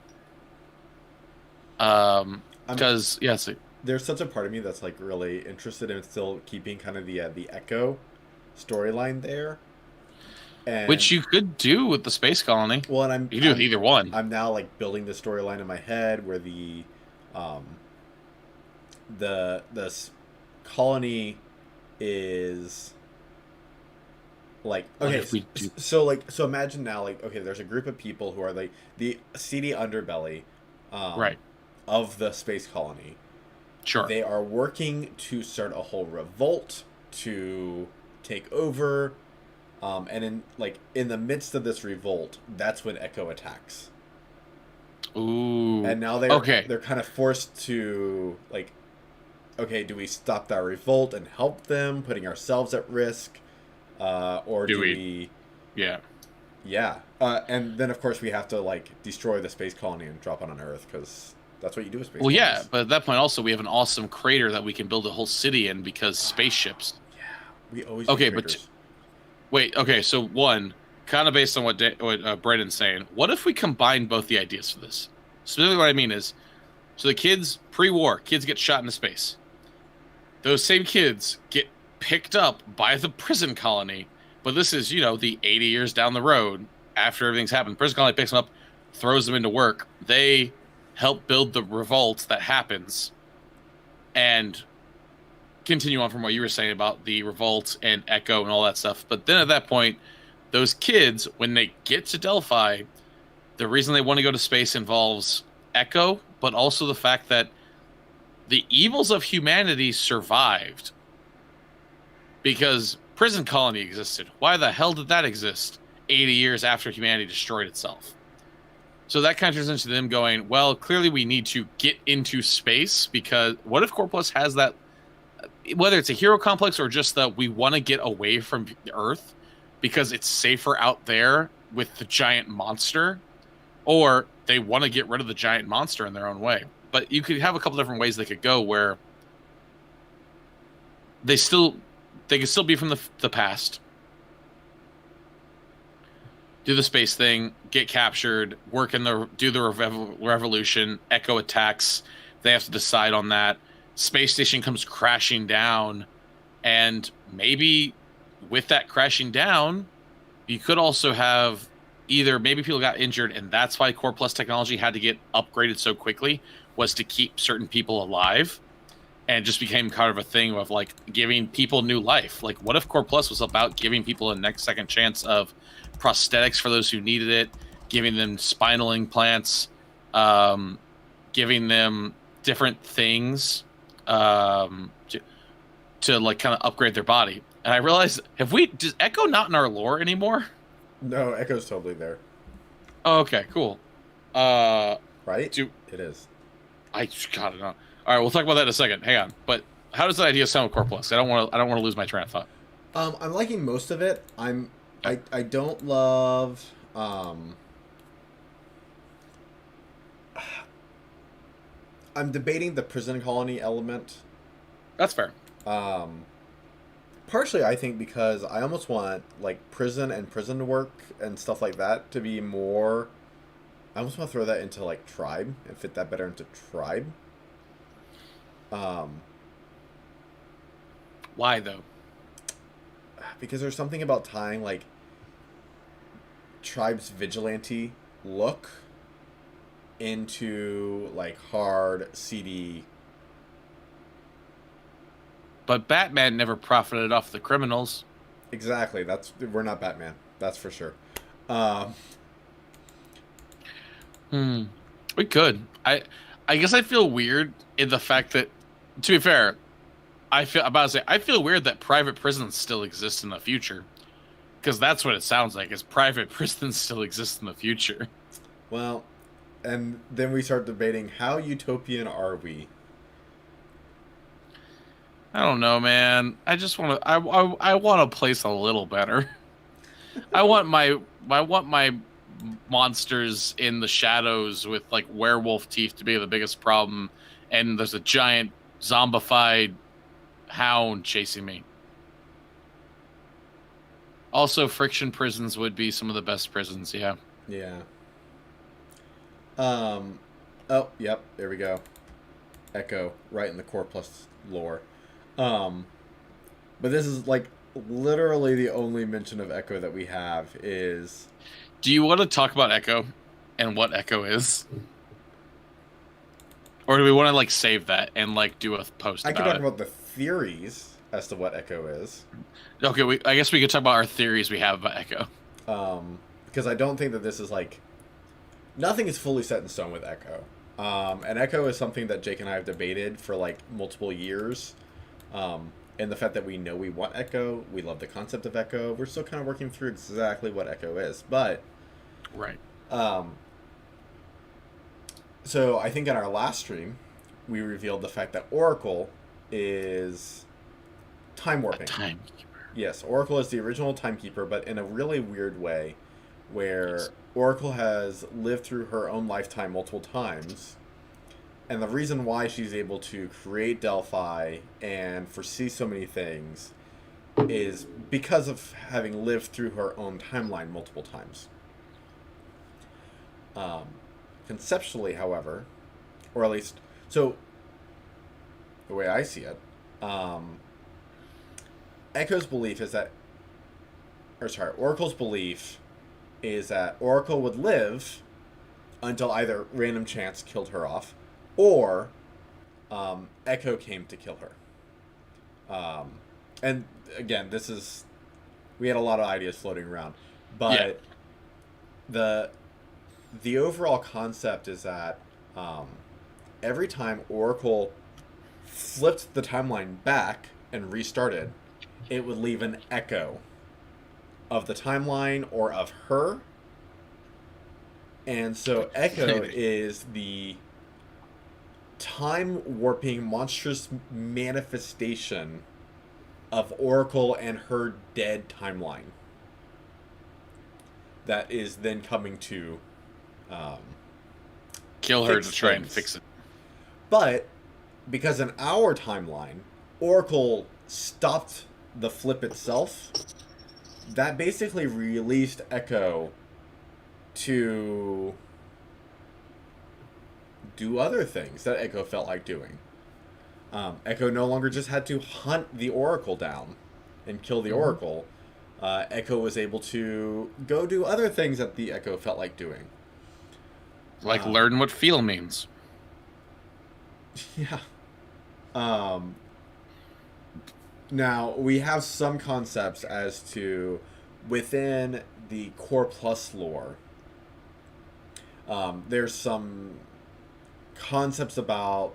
Because yes, There's such a part of me that's like really interested in still keeping kind of the Echo storyline there, and which you could do with the space colony. well, and I'm You could do with I'm either one. I'm now like building the storyline in my head where um, the colony is like What okay, if we do? so imagine now like okay, there's a group of people who are like the seedy underbelly, um, Right. of the space colony. Sure. They are working to start a whole revolt to take over, and in the midst of this revolt, that's when Echo attacks. Ooh. And now Okay. they're kind of forced to like, okay, do we stop that revolt and help them, putting ourselves at risk, or Do do we? we? Yeah. Yeah, and then of course we have to like destroy the space colony and drop it on Earth because that's what you do with space Well, yeah, colonies. but at that point also we have an awesome crater that we can build a whole city in because spaceships. Yeah, we always Okay, need but craters. wait. Okay, so one, kind of based on what Brennan's saying, what if we combine both the ideas for this? Specifically, what I mean is, so the kids pre-war, kids get shot into space. Those same kids get picked up by the prison colony, but this is the 80 years down the road after everything's happened. Prison colony picks them up, throws them into work. They help build the revolt that happens, and continue on from what you were saying about the revolt and Echo and all that stuff. But then at that point, those kids, when they get to Delphi, the reason they want to go to space involves Echo, but also the fact that the evils of humanity survived because prison colony existed. Why the hell did that exist 80 years after humanity destroyed itself? So that kind of turns into them going, well, clearly we need to get into space because what if Corpus has that, whether it's a hero complex or just that we want to get away from Earth because it's safer out there with the giant monster, or they want to get rid of the giant monster in their own way. But you could have a couple different ways they could go where they could still be from the past, do the space thing, get captured, do the revolution, Echo attacks. They have to decide on that. Space station comes crashing down, and maybe with that crashing down, you could also have either maybe people got injured, and that's why Core Plus technology had to get upgraded so quickly, was to keep certain people alive, and just became kind of a thing of like giving people new life. Like, what if Core Plus was about giving people a next second chance of prosthetics for those who needed it, giving them spinal implants, giving them different things to like kind of upgrade their body. And I realized, does Echo not in our lore anymore? No, Echo's totally there, Oh, okay, cool. Uh, right? do It is. I got it on. All right, we'll talk about that in a second. Hang on. But how does that idea sound with Core Plus? I don't want to lose my train of thought. I'm liking most of it. Okay. I don't love I'm debating the prison colony element. That's fair. Um, Partially I think because I almost want like prison and prison work and stuff like that to be more. I almost want to throw that into like tribe and fit that better into tribe. Um, Why though? because there's something about tying like tribe's vigilante look into like hard seedy. But Batman never profited off the criminals. Exactly. We're not Batman. That's for sure. Um, We could. I guess I feel weird in the fact that, to be fair, I feel weird that private prisons still exist in the future, because that's what it sounds like. Is private prisons still exist in the future? Well, and then we start debating how utopian are we? I don't know, man. I just want to. I want a place a little better. I want my monsters in the shadows with like werewolf teeth to be the biggest problem, and there's a giant zombified hound chasing me. Also, friction prisons would be some of the best prisons. Yeah. Yeah. Um. Oh, yep. There we go. Echo, right in the Core Plus lore. Um. But this is like literally the only mention of Echo that we have is. Do you want to talk about Echo and what Echo is? Or do we want to like save that and like do a post I about can talk it? about the theories as to what Echo is. Okay, I guess we could talk about our theories we have about Echo. Because I don't think that this is like nothing is fully set in stone with Echo. And Echo is something that Jake and I have debated for like multiple years. And the fact that we know we want Echo, we love the concept of Echo. We're still kind of working through exactly what Echo is, but Right. So I think in our last stream, we revealed the fact that Oracle is time warping. Timekeeper. Yes, Oracle is the original timekeeper, but in a really weird way, where Oracle has lived through her own lifetime multiple times. And the reason why she's able to create Delphi and foresee so many things is because of having lived through her own timeline multiple times. Conceptually, however, or at least, so the way I see it, Echo's belief is that, or sorry, Oracle's belief is that Oracle would live until either random chance killed her off, or Echo came to kill her. And again, we had a lot of ideas floating around, but the overall concept is that every time Oracle flipped the timeline back and restarted, it would leave an echo of the timeline or of her. And so Echo is the time warping monstrous manifestation of Oracle and her dead timeline that is then coming to kill her to try and fix it. But because in our timeline, Oracle stopped the flip itself, that basically released Echo to do other things that Echo felt like doing. Echo no longer just had to hunt the Oracle down and kill the Oracle. Echo was able to go do other things that the Echo felt like doing. Like learn what feel means. Yeah. Now, we have some concepts as to, within the Core Plus lore, there's some concepts about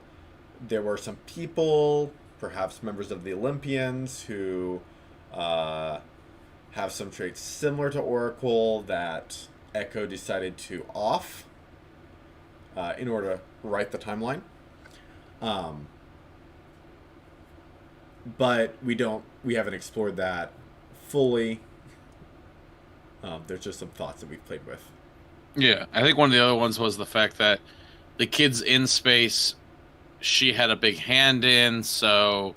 there were some people, perhaps members of the Olympians, who have some traits similar to Oracle that Echo decided to off in order to write the timeline. But we haven't explored that fully. There's just some thoughts that we've played with. Yeah, I think one of the other ones was the fact that the kids in space, she had a big hand in, so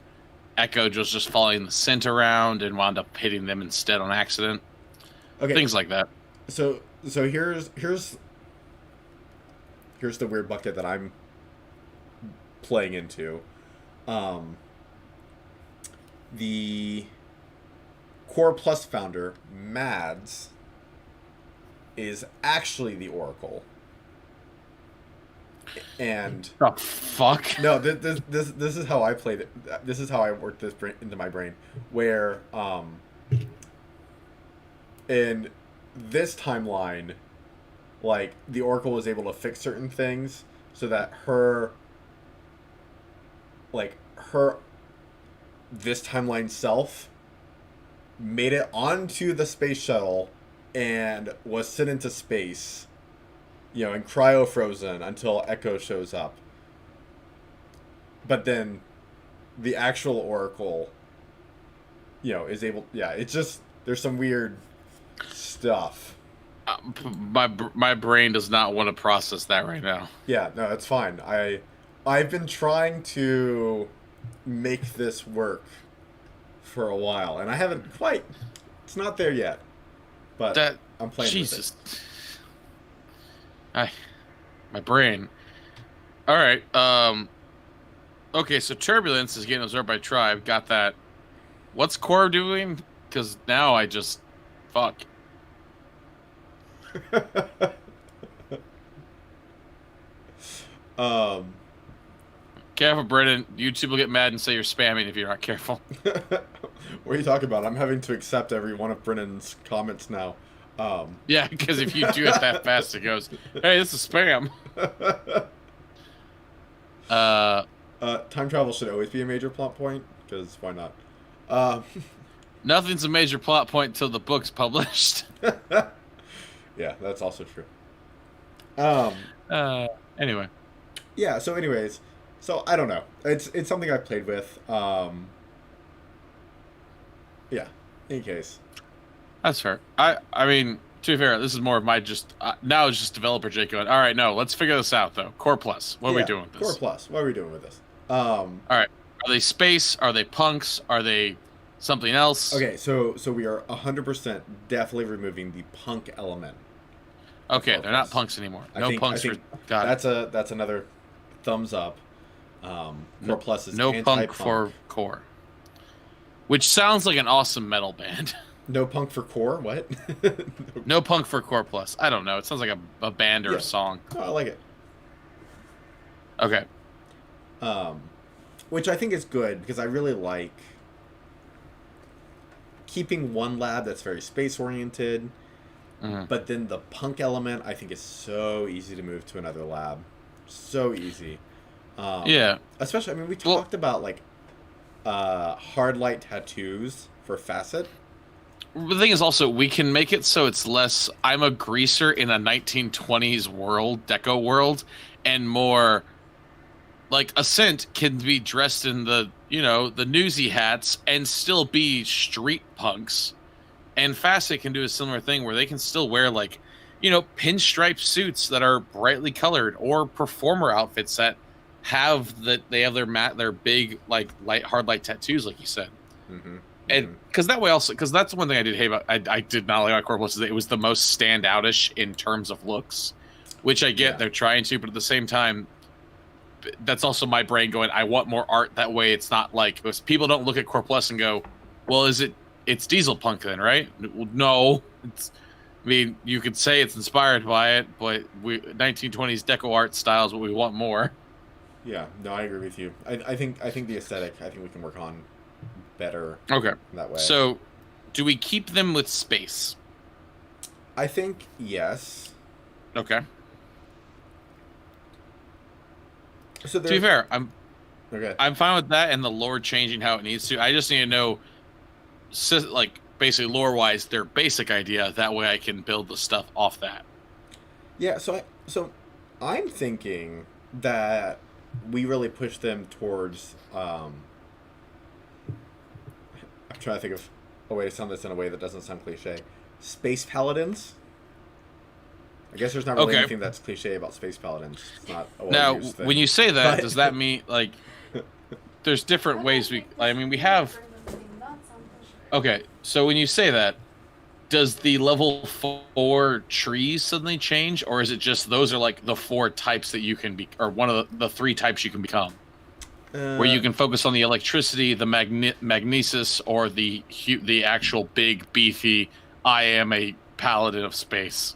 Echo was just following the scent around and wound up hitting them instead on accident. Okay. Things like that. So here's the weird bucket that I'm playing into. The Core Plus founder, Mads, is actually the Oracle. And the fuck? No, this is how I played it. This is how I worked this into my brain. Where in this timeline, like the Oracle was able to fix certain things so that her this timeline self made it onto the space shuttle and was sent into space, and cryo frozen until Echo shows up. But then the actual Oracle, is able. Yeah, it's just there's some weird stuff. My brain does not want to process that right now. Yeah, no, it's fine. I've been trying to make this work for a while, and I haven't quite. It's not there yet, but I'm playing Jesus. with it. My brain. All right. Okay, so turbulence is getting absorbed by tribe. Got that. What's core doing? Because now I just fuck. Careful, Brennan. YouTube will get mad and say you're spamming if you're not careful. What are you talking about? I'm having to accept every one of Brennan's comments now. Yeah, because if you do it that fast, it goes, "Hey, this is spam." Time travel should always be a major plot point, because why not? Nothing's a major plot point until the book's published. Yeah, that's also true. Anyway. Yeah, so anyways, I don't know. It's something I played with. Yeah, in case. That's fair. I mean, to be fair, this is more of my now it's just developer Jake going, all right, no, let's figure this out, though. Core Plus, what are we doing with this? Core Plus, what are we doing with this? All right, are they space? Are they punks? Are they something else? Okay, so we are 100% definitely removing the punk element. Okay, they're not punks anymore. No punks. That's another thumbs up. Core Plus is no punk for core, which sounds like an awesome metal band. No punk for core? What? No punk for Core Plus. I don't know. It sounds like a band or a song. Oh, I like it. Okay. Which I think is good, because I really like keeping one lab that's very space oriented, but then the punk element I think is so easy to move to another lab. So easy. Yeah. Especially, I mean, we talked about like hard light tattoos for Facet. The thing is also, we can make it so it's less, I'm a greaser in a 1920s world, deco world, and more, like, Ascent can be dressed in the, the newsy hats and still be street punks. And Facet can do a similar thing where they can still wear, like, pinstripe suits that are brightly colored, or performer outfits that have their big, like, hard light tattoos, like you said. Mm-hmm. And because that's one thing I did hate about. I did not like Core Plus, is that it was the most standoutish in terms of looks, which I get they're trying to, but at the same time, that's also my brain going, I want more art. That way, it's not like people don't look at Core Plus and go, well, it's diesel punk then, right? No, I mean, you could say it's inspired by it, but 1920s deco art style is what we want more. Yeah, no, I agree with you. I think the aesthetic, I think we can work on better. Okay. That way. So, do we keep them with space? I think yes. Okay. So to be fair, I'm fine with that and the lore changing how it needs to. I just need to know, like, basically lore-wise, their basic idea. That way I can build the stuff off that. Yeah, so I'm thinking that we really push them towards... I'm trying to think of a way to sound this in a way that doesn't sound cliche. Space Paladins? I guess there's not really anything that's cliche about Space Paladins. It's not a well-used thing. When you say that, does that mean, like, there's different ways we have... Okay, so when you say that, does the level 4 trees suddenly change, or is it just those are, like, the 4 types that you can be, or one of the 3 types you can become? Where you can focus on the electricity, the magnesis, or the actual big, beefy, I am a paladin of space.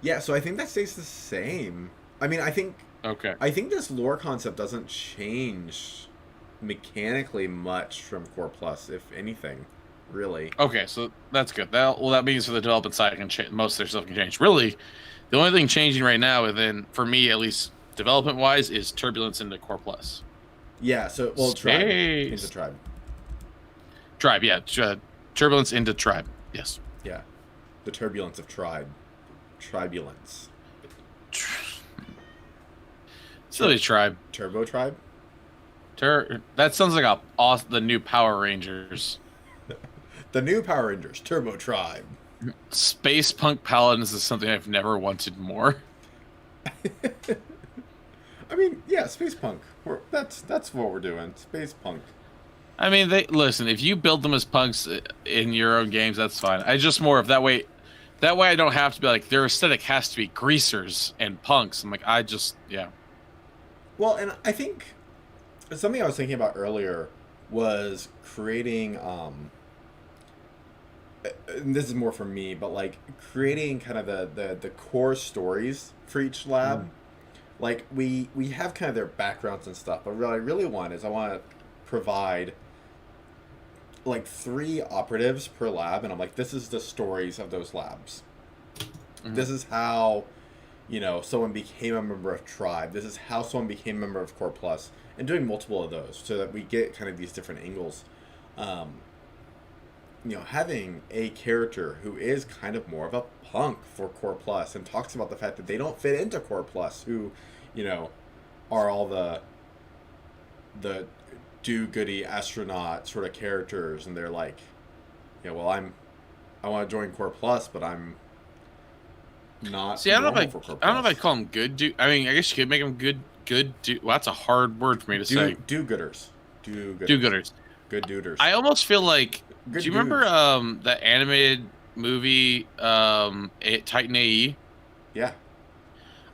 Yeah, so I think that stays the same. I mean, I think this lore concept doesn't change mechanically much from Core Plus, if anything, really. Okay, so that's good. That means for the development side, most of their stuff can change. Really, the only thing changing right now, within, for me at least, development-wise, is Turbulence into Core Plus. Yeah, so, Tribe. Into Tribe. Tribe, yeah. Turbulence into Tribe. Yes. Yeah. The turbulence of tribe. Tribulence. Silly Tribe. Turbo Tribe? That sounds like the new Power Rangers. The new Power Rangers, Turbo Tribe. Space Punk Paladins is something I've never wanted more. I mean, yeah, Space Punk. That's what we're doing. Space Punk. I mean, listen. If you build them as punks in your own games, that's fine. I just more of that way. That way, I don't have to be like their aesthetic has to be greasers and punks. I'm like, yeah. Well, and I think something I was thinking about earlier was creating. And this is more for me, but like creating kind of the core stories for each lab. Like we have kind of their backgrounds and stuff, but what I really want is I want to provide like 3 operatives per lab, and I'm like, this is the stories of those labs. This is how, someone became a member of Tribe. This is how someone became a member of Core Plus, and doing multiple of those so that we get kind of these different angles. Having a character who is kind of more of a punk for Core Plus and talks about the fact that they don't fit into Core Plus, who, are all the do-goody astronaut sort of characters, and they're like, I want to join Core Plus, but I'm not. See, I don't know if I call them good do. I mean, I guess you could make them good do. Well, that's a hard word for me to say. Do-gooders. Do-gooders. Good duders. I almost feel like. Good do you remember the animated movie Titan AE? Yeah.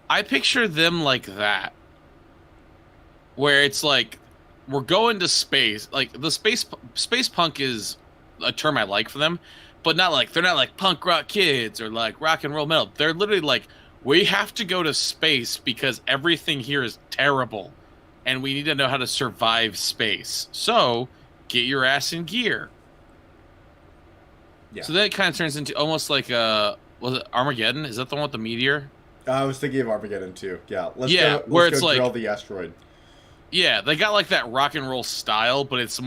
I picture them like that, where it's like we're going to space. Like the space punk is a term I like for them, but they're not like punk rock kids or like rock and roll metal. They're literally like, we have to go to space because everything here is terrible, and we need to know how to survive space. So get your ass in gear. Yeah. So that kind of turns into almost like was it Armageddon? Is that the one with the meteor? I was thinking of Armageddon too. Yeah. Let's go drill the asteroid. Yeah, they got like that rock and roll style, but it's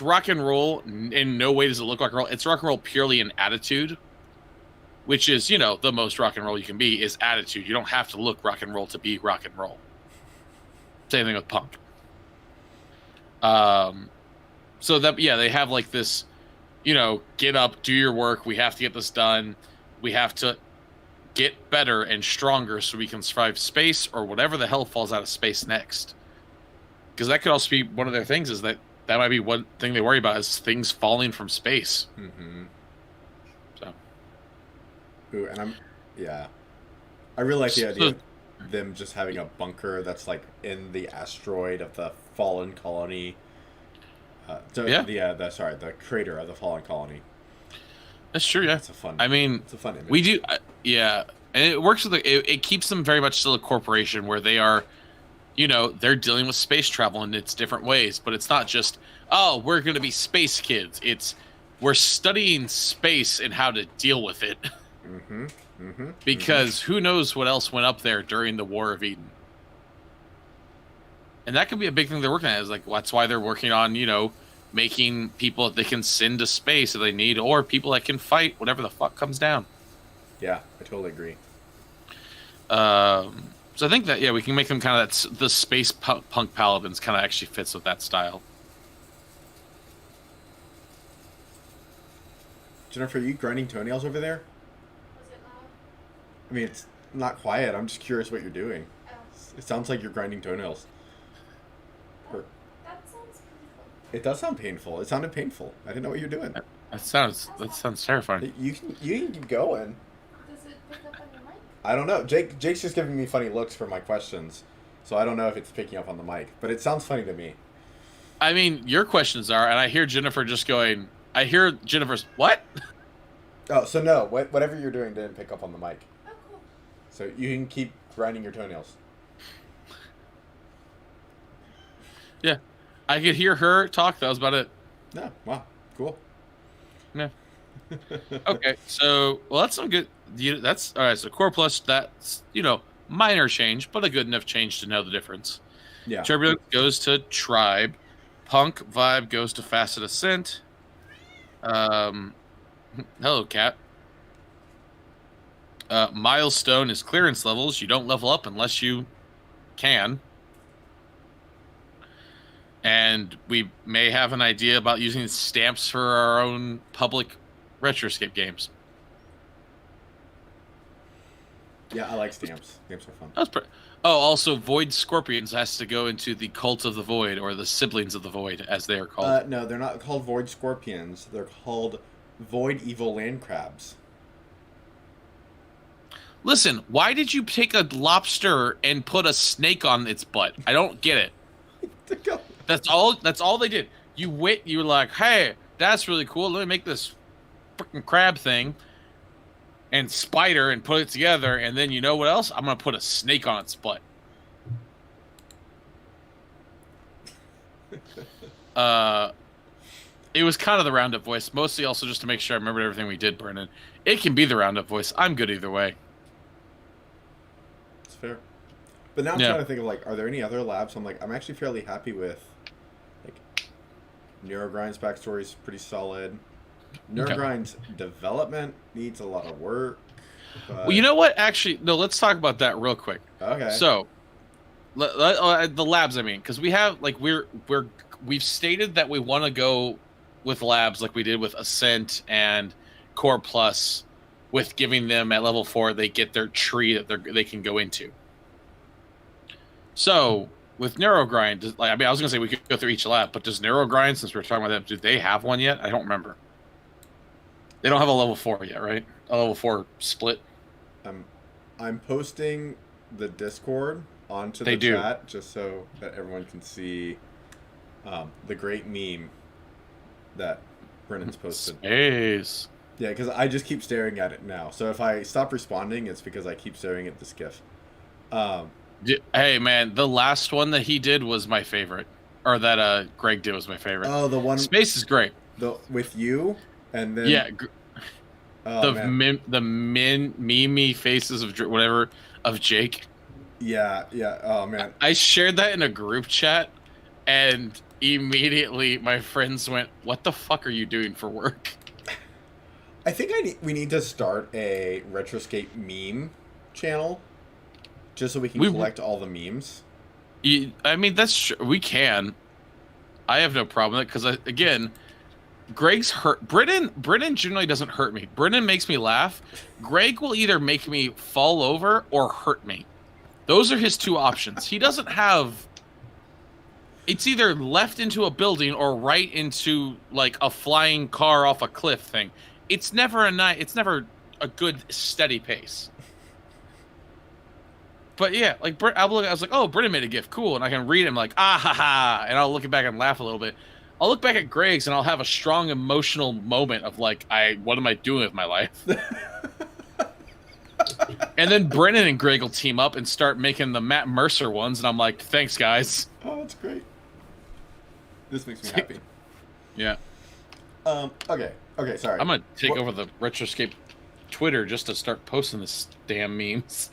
rock and roll. In no way does it look rock and roll. It's rock and roll purely in attitude, which is, the most rock and roll you can be is attitude. You don't have to look rock and roll to be rock and roll. Same thing with punk. So that, yeah, they have like this, get up, do your work. We have to get this done. We have to get better and stronger so we can survive space or whatever the hell falls out of space next. Because that could also be one of their things, is that might be one thing they worry about, is things falling from space. Mm-hmm. So. Ooh, and I really like the idea of them just having a bunker that's like in the asteroid of the fallen colony. The crater of the fallen colony. That's true, yeah. It's a fun. It's a fun image. We do, yeah, and it works with it keeps them very much still a corporation where they are, they're dealing with space travel in its different ways, but it's not just, we're going to be space kids. It's we're studying space and how to deal with it. Mm-hmm. Mm-hmm. Because who knows what else went up there during the War of Eden. And that could be a big thing they're working on. Is like, that's why they're working on, making people that they can send to space if they need, or people that can fight whatever the fuck comes down. Yeah, I totally agree. So I think that, we can make them kind of the space punk paladins kind of actually fits with that style. Jennifer, are you grinding toenails over there? Was it loud? I mean, it's not quiet. I'm just curious what you're doing. Oh. It sounds like you're grinding toenails. That sounds painful. It does sound painful. It sounded painful. I didn't know what you're doing. That sounds terrifying. You can keep going. Does it pick up on your mic? I don't know. Jake's just giving me funny looks for my questions, so I don't know if it's picking up on the mic. But it sounds funny to me. I mean, your questions are, and I hear Jennifer just going. I hear Jennifer's what? Oh, so no. Whatever you're doing didn't pick up on the mic. Oh, cool. So you can keep grinding your toenails. Yeah, I could hear her talk. That was about it. No, wow, cool. Yeah. Okay, so that's some good. That's all right. So Core Plus, that's minor change, but a good enough change to know the difference. Yeah. Turbulence goes to Tribe. Punk vibe goes to Facet Ascent. Hello, cat. Milestone is clearance levels. You don't level up unless you can. And we may have an idea about using stamps for our own public Retroscape games. Yeah, I like stamps. Stamps are fun. Also, Void Scorpions has to go into the Cult of the Void, or the Siblings of the Void, as they are called. No, they're not called Void Scorpions. They're called Void Evil Land Crabs. Listen, why did you take a lobster and put a snake on its butt? I don't get it. That's all they did. You were like, hey, that's really cool. Let me make this freaking crab thing and spider and put it together, and then you know what else? I'm gonna put a snake on its butt. It was kind of the roundup voice, mostly also just to make sure I remembered everything we did, Brennan. It can be the roundup voice. I'm good either way. It's fair. But now I'm trying to think of, like, are there any other labs? I'm actually fairly happy with, like, Neurogrind's backstory is pretty solid. Neurogrind's development needs a lot of work. But... Well, you know what? Actually, no. Let's talk about that real quick. Okay. So, the labs. I mean, because we have we've stated that we want to go with labs like we did with Ascent and Core Plus, with giving them at level 4 they get their tree that they can go into. So with Neurogrind, I was gonna say we could go through each lab, but does Neurogrind, since we're talking about them, do they have one yet? I don't remember. They don't have a level 4 yet, right? A level 4 split. I'm posting the Discord onto the chat just so that everyone can see the great meme that Brennan's posted. Space. Yeah, because I just keep staring at it now. So if I stop responding, it's because I keep staring at this GIF. Hey, man, the last one that he did was my favorite. Or that Greg did was my favorite. Oh, the one... Space is great. With you, and then... Yeah. Oh, the meme faces of whatever, of Jake. Yeah. Oh, man. I shared that in a group chat, and immediately my friends went, what the fuck are you doing for work? I think we need to start a Retroscape meme channel, just so we can collect all the memes. I mean, that's true. We can. I have no problem with it, because, again, Greg's hurt. Brennan generally doesn't hurt me. Brennan makes me laugh. Greg will either make me fall over or hurt me. Those are his two options. He doesn't have... It's either left into a building or right into, like, a flying car off a cliff thing. It's never a good steady pace. But yeah, like I was like, oh, Brennan made a GIF, cool, and I can read him like, ah ha ha, and I'll look back and laugh a little bit. I'll look back at Greg's and I'll have a strong emotional moment of like, what am I doing with my life? And then Brennan and Greg will team up and start making the Matt Mercer ones, and I'm like, thanks guys. Oh, that's great. This makes me happy. Yeah. Okay, sorry. I'm gonna take over the Retroscape Twitter just to start posting this damn memes.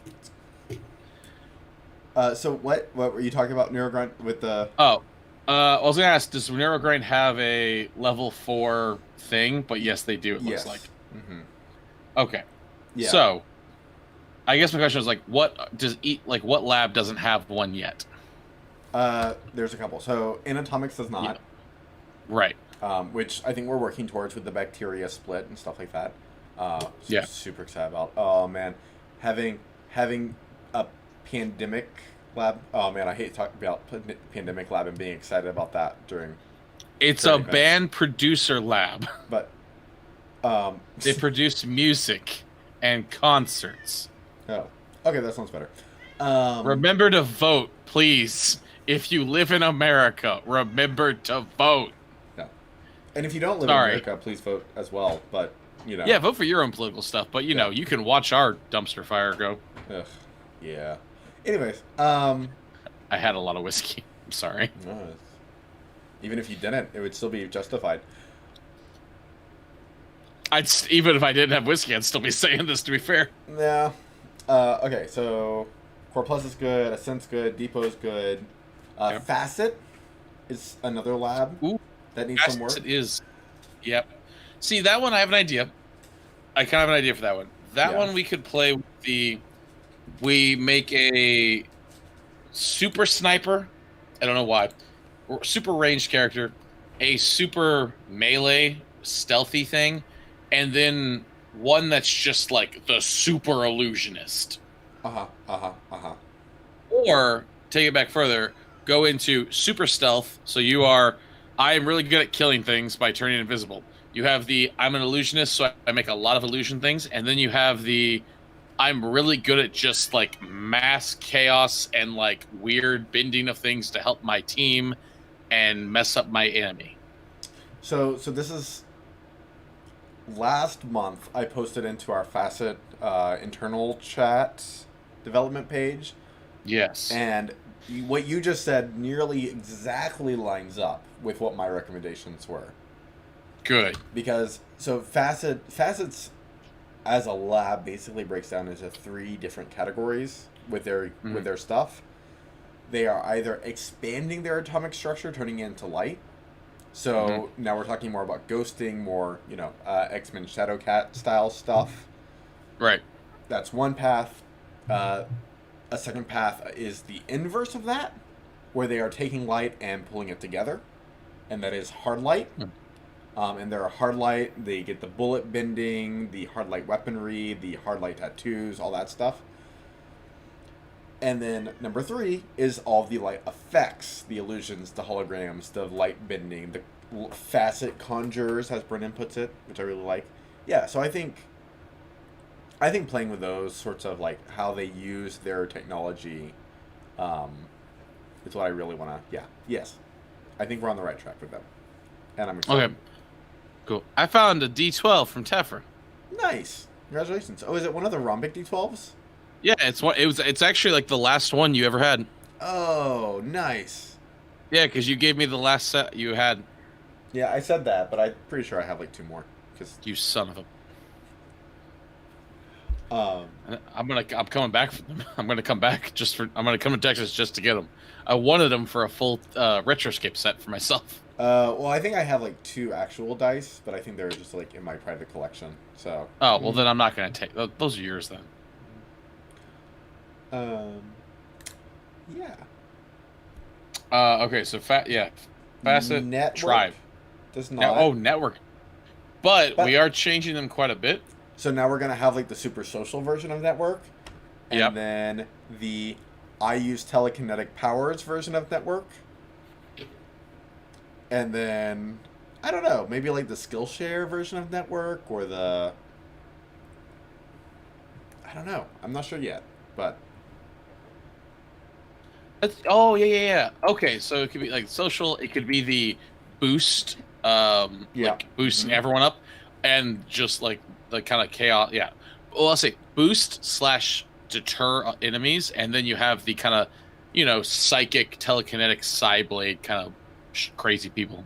So what were you talking about, Neurogrind, with the... Oh, I was gonna ask, does Neurogrind have a level 4 thing? But yes, they do, it looks like. Mm-hmm. Okay. Yeah. So, I guess my question is, like, what lab doesn't have one yet? There's a couple. So, Anatomics does not. Yeah. Right. Which I think we're working towards with the bacteria split and stuff like that. Yeah. Super excited about. Oh, man. Having a pandemic lab. Oh, man, I hate talking about pandemic lab and being excited about that during... It's a band producer lab. But... they produce music and concerts. Oh. Okay, that sounds better. Remember to vote, please. If you live in America, remember to vote. Yeah. And if you don't live in America, please vote as well. But, you know. Yeah, vote for your own political stuff. But, you know, you can watch our dumpster fire go. Ugh. Yeah. Anyways, I had a lot of whiskey. I'm sorry. Even if you didn't, it would still be justified. Even if I didn't have whiskey, I'd still be saying this, to be fair. Yeah. Okay, so Core Plus is good, Ascent's good, Depot's good. Facet is another lab Ooh, that needs some work. Facet is. Yep. See, that one I have an idea. I kind of have an idea for that one. That Yeah. one we could play with we make a super sniper. I don't know why. Or super ranged character, a super melee stealthy thing, and then one that's just like the super illusionist. Or take it back further, go into super stealth. So I am really good at killing things by turning invisible. You have I'm an illusionist, so I make a lot of illusion things, and then you have I'm really good at just like mass chaos and like weird bending of things to help my team and mess up my enemy. So this is last month. I posted into our Facet internal chat development page. Yes. And what you just said nearly exactly lines up with what my recommendations were. Good. Because Facets as a lab basically breaks down into 3 different categories with their stuff. They are either expanding their atomic structure, turning it into light. So now we're talking more about ghosting, more X-Men Shadowcat style stuff. Right. That's one path. A second path is the inverse of that, where they are taking light and pulling it together, and that is hard light. And they're a hard light. They get the bullet bending, the hard light weaponry, the hard light tattoos, all that stuff. And then number 3 is all the light effects, the illusions, the holograms, the light bending, the facet conjures, as Brennan puts it, which I really like. Yeah, so I think playing with those sorts of like how they use their technology is what I really want to. Yeah, yes, I think we're on the right track with them, and I'm excited. Okay, cool. I found a D12 from Teffer. Nice, congratulations. Oh, is it one of the Rhombic D12s? Yeah, it's actually like the last one you ever had. Oh, nice. Yeah, because you gave me the last set you had. Yeah, I said that, but I'm pretty sure I have like 2 more. Cause You son of a. I'm coming back for them. I'm gonna come back I'm gonna come to Texas just to get them. I wanted them for a full Retroscape set for myself. Well, I think I have like 2 actual dice, but I think they're just like in my private collection. So. Oh well, then I'm not gonna take those. Are yours then. Yeah. Okay, so Facet Network Tribe. does not. Network. But we are changing them quite a bit. So now we're gonna have like the super social version of Network, and Yep. then the I use telekinetic powers version of Network, and then I don't know, maybe like the Skillshare version of Network or I don't know. I'm not sure yet, but. Yeah. Okay, so it could be like social. It could be the boost, like boosting everyone up, and just like the kind of chaos. Yeah. Well, I'll say boost / deter enemies, and then you have the kind of, psychic, telekinetic, Psyblade kind of crazy people.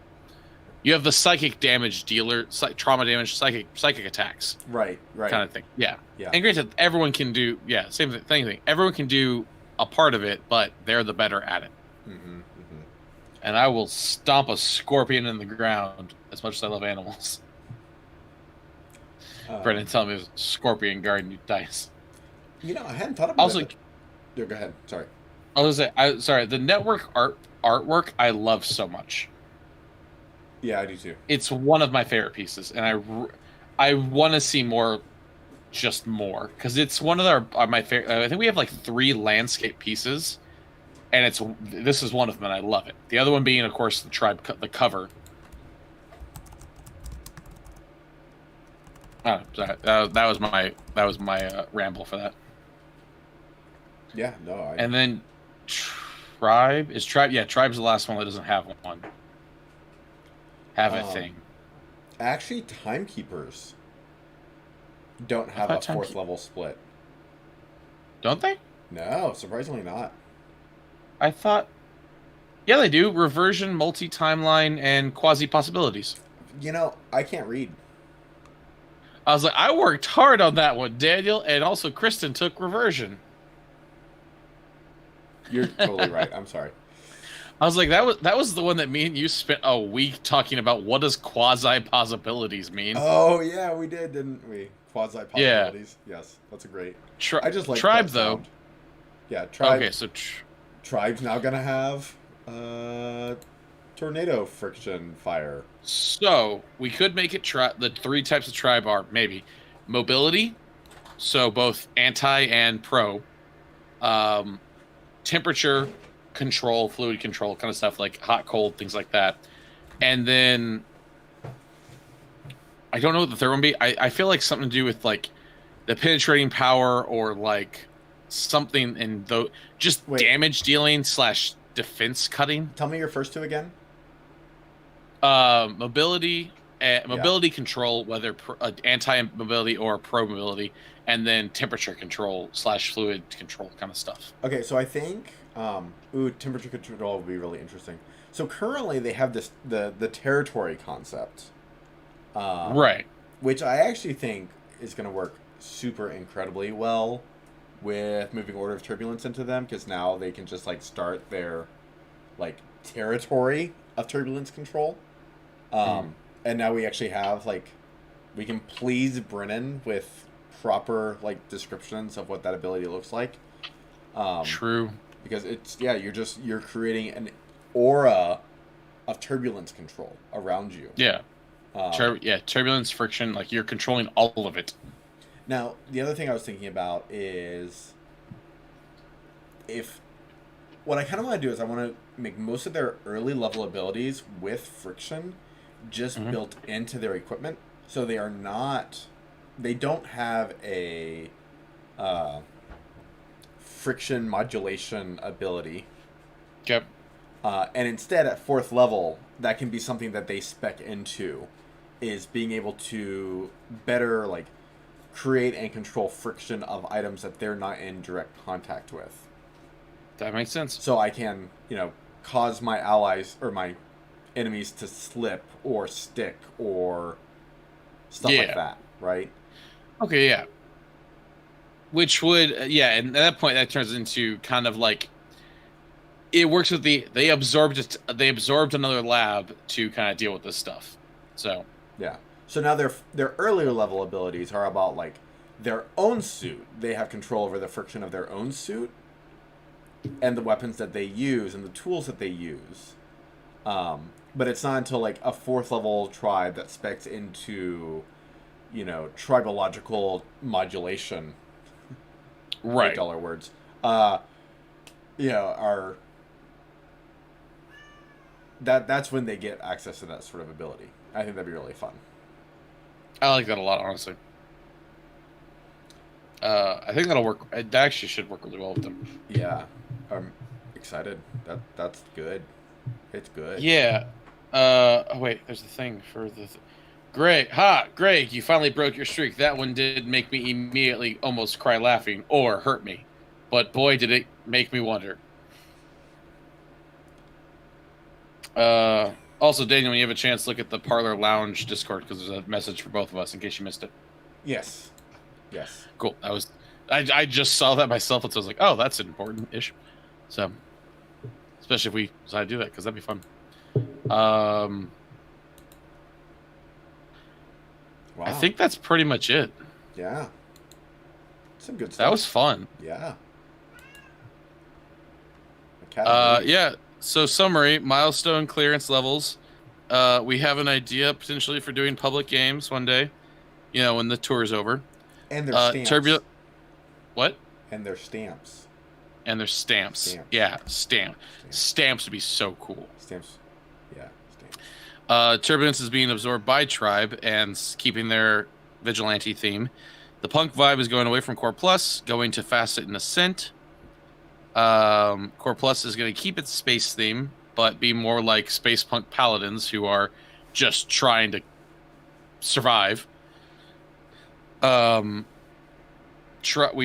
You have the psychic damage dealer, trauma damage, psychic attacks. Right. Kind of thing. Yeah. Yeah. And granted, everyone can do. Yeah. Same thing. Everyone can do a part of it, but they're the better at it. And I will stomp a scorpion in the ground as much as I love animals. Brendan, tell me there's a scorpion guarding you dice. I hadn't thought about it. Go ahead. Sorry. I was gonna say, the network artwork I love so much. Yeah, I do too. It's one of my favorite pieces, and I want to see more. Just more, because it's one of my favorite. I think we have like 3 landscape pieces, and this is one of them, and I love it. The other one being, of course, the tribe, the cover. Oh, sorry. That was my ramble for that. Yeah, no. And then tribe. Yeah, tribe's the last one that doesn't have one. Have a thing. Actually, timekeepers don't have a 4th level split. Don't they? No, surprisingly not. I thought. Yeah, they do. Reversion, multi-timeline, and quasi-possibilities. I can't read. I was like, I worked hard on that one, Daniel, and also Kristen took reversion. You're totally right. I'm sorry. I was like, that was the one that me and you spent a week talking about. What does quasi possibilities mean? Oh yeah, we did, didn't we? Quasi Yeah. possibilities. Yes, that's a great. Tri- I just like tribe that though. sound. Yeah, Okay, tribe. so Tribe's now gonna have tornado friction fire. we could make it the three types of tribe are maybe mobility, so both anti and pro, um, temperature control, fluid control, kind of stuff like hot, cold, things like that, and then I don't know what the third one be. I feel like something to do with like the penetrating power or like something in the just Wait. damage dealing slash defense cutting. Tell me your first two again. Mobility, mobility control, whether anti-mobility or pro-mobility, and then temperature control slash fluid control kind of stuff. Okay, so I think temperature control would be really interesting. So currently they have this the territory concept, Right. which I actually think is going to work super incredibly well with moving Order of Turbulence into them, because now they can just like start their like territory of turbulence control. And now we actually have like we can please Brennan with proper like descriptions of what that ability looks like. True. Because it's you're creating an aura of turbulence control around you. Yeah. Turbulence, friction, like you're controlling all of it. Now, the other thing I was thinking about is what I kind of want to do is I want to make most of their early level abilities with friction just built into their equipment, so they don't have a friction modulation ability. Yep. And instead, at 4th level, that can be something that they spec into, is being able to better like create and control friction of items that they're not in direct contact with. That makes sense. So I can, cause my allies or my enemies to slip or stick or stuff like that, right? Okay, yeah. Which would, and at that point that turns into kind of like it works with they absorbed another lab to kind of deal with this stuff. So yeah. So now their earlier level abilities are about like their own suit. They have control over the friction of their own suit and the weapons that they use and the tools that they use. But it's not until like a 4th level tribe that specs into, tribological modulation. Right. $8 words. That's when they get access to that sort of ability. I think that'd be really fun. I like that a lot, honestly. I think that'll work. That actually should work really well with them. Yeah, I'm excited. That's good. It's good. Yeah. Oh wait, there's a thing for the. Greg, you finally broke your streak. That one did make me immediately almost cry laughing or hurt me. But boy, did it make me wonder. Also, Daniel, when you have a chance, look at the Parlor Lounge Discord, because there's a message for both of us in case you missed it. Yes. Cool. I just saw that myself, and so I was like, oh, that's important-ish. So, especially if we decide to do that, because that'd be fun. Wow. I think that's pretty much it. Yeah. Some good stuff. That was fun. Yeah. Yeah. So summary, milestone clearance levels. We have an idea potentially for doing public games one day, when the tour is over. And their stamps. What? And their stamps. And their stamps. Yeah, Stamps would be so cool. Stamps. Yeah, Turbulence is being absorbed by Tribe and keeping their vigilante theme. The punk vibe is going away from Core Plus, going to Facet and Ascent. Core Plus is going to keep its space theme, but be more like space punk paladins who are just trying to survive. We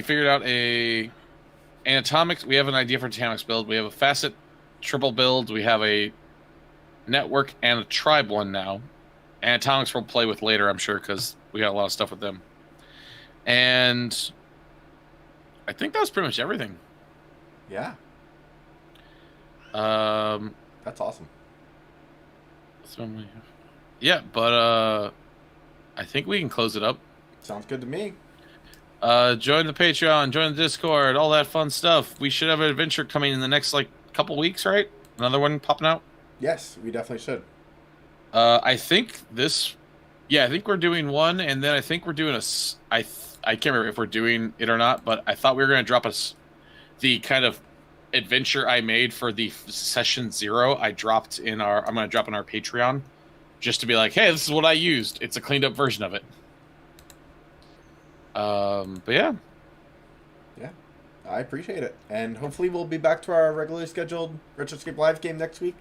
figured out we have an idea for Atomics build. We have a Facet triple build. We have a network and a tribe one now. And Atomics we'll play with later, I'm sure, because we got a lot of stuff with them. And I think that was pretty much everything. Yeah. That's awesome. Yeah, but I think we can close it up. Sounds good to me. Join the Patreon, join the Discord, all that fun stuff. We should have an adventure coming in the next like couple weeks, right? Another one popping out. Yes, we definitely should. I think I think we're doing one, and then I think we're doing I can't remember if we're doing it or not, but I thought we were going to drop the kind of adventure I made for the session 0. I'm going to drop in our Patreon, just to be like, hey, this is what I used. It's a cleaned up version of it. But yeah. Yeah, I appreciate it, and hopefully we'll be back to our regularly scheduled Retroscape Live game next week,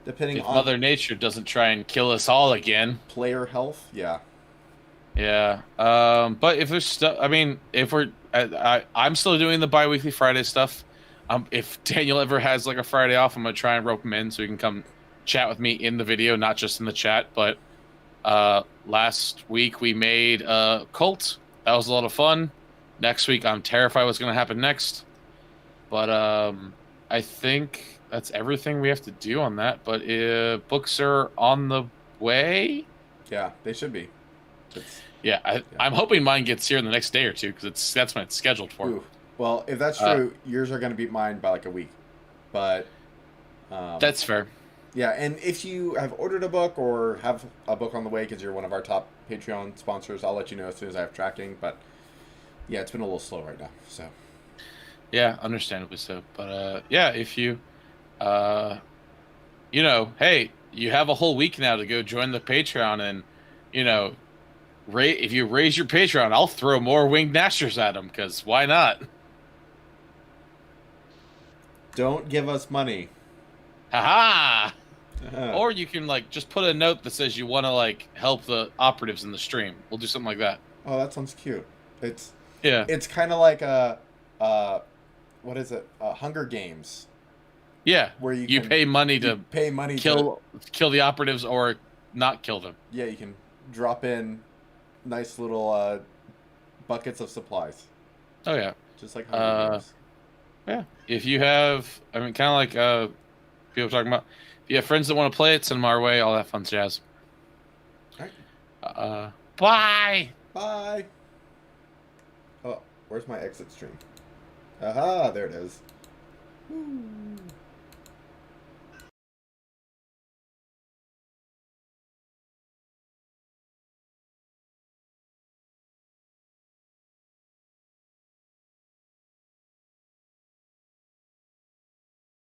depending If on Mother Nature doesn't try and kill us all again. player health. Yeah. Yeah. But if there's stuff, I mean, if I'm still doing the bi-weekly Friday stuff. If Daniel ever has like a Friday off, I'm gonna try and rope him in so he can come chat with me in the video, not just in the chat. But last week we made a cult. That was a lot of fun. Next week, I'm terrified what's gonna happen next. But I think that's everything we have to do on that. But books are on the way. Yeah, they should be. I'm hoping mine gets here in the next day or two because that's when it's scheduled for. Ooh. Well, if that's true, yours are going to beat mine by like a week. But that's fair. Yeah, and if you have ordered a book or have a book on the way because you're one of our top Patreon sponsors, I'll let you know as soon as I have tracking. But yeah, it's been a little slow right now. So yeah, understandably so. But yeah, if you hey, you have a whole week now to go join the Patreon, and if you raise your Patreon, I'll throw more winged gnashers at them because why not? don't give us money. Haha! Or you can just put a note that says you want to help the operatives in the stream. We'll do something like that. Oh, that sounds cute. It's kind of like what is it? Hunger Games. Yeah, where you pay money to kill the operatives or not kill them. Yeah, you can drop in nice little buckets of supplies. Oh yeah, just like Hunger Games. Yeah, if you have, kind of like people talking about, if you have friends that want to play it, send them our way. All that fun jazz. All right. Bye. Bye. Oh, where's my exit stream? Aha, there it is. Woo.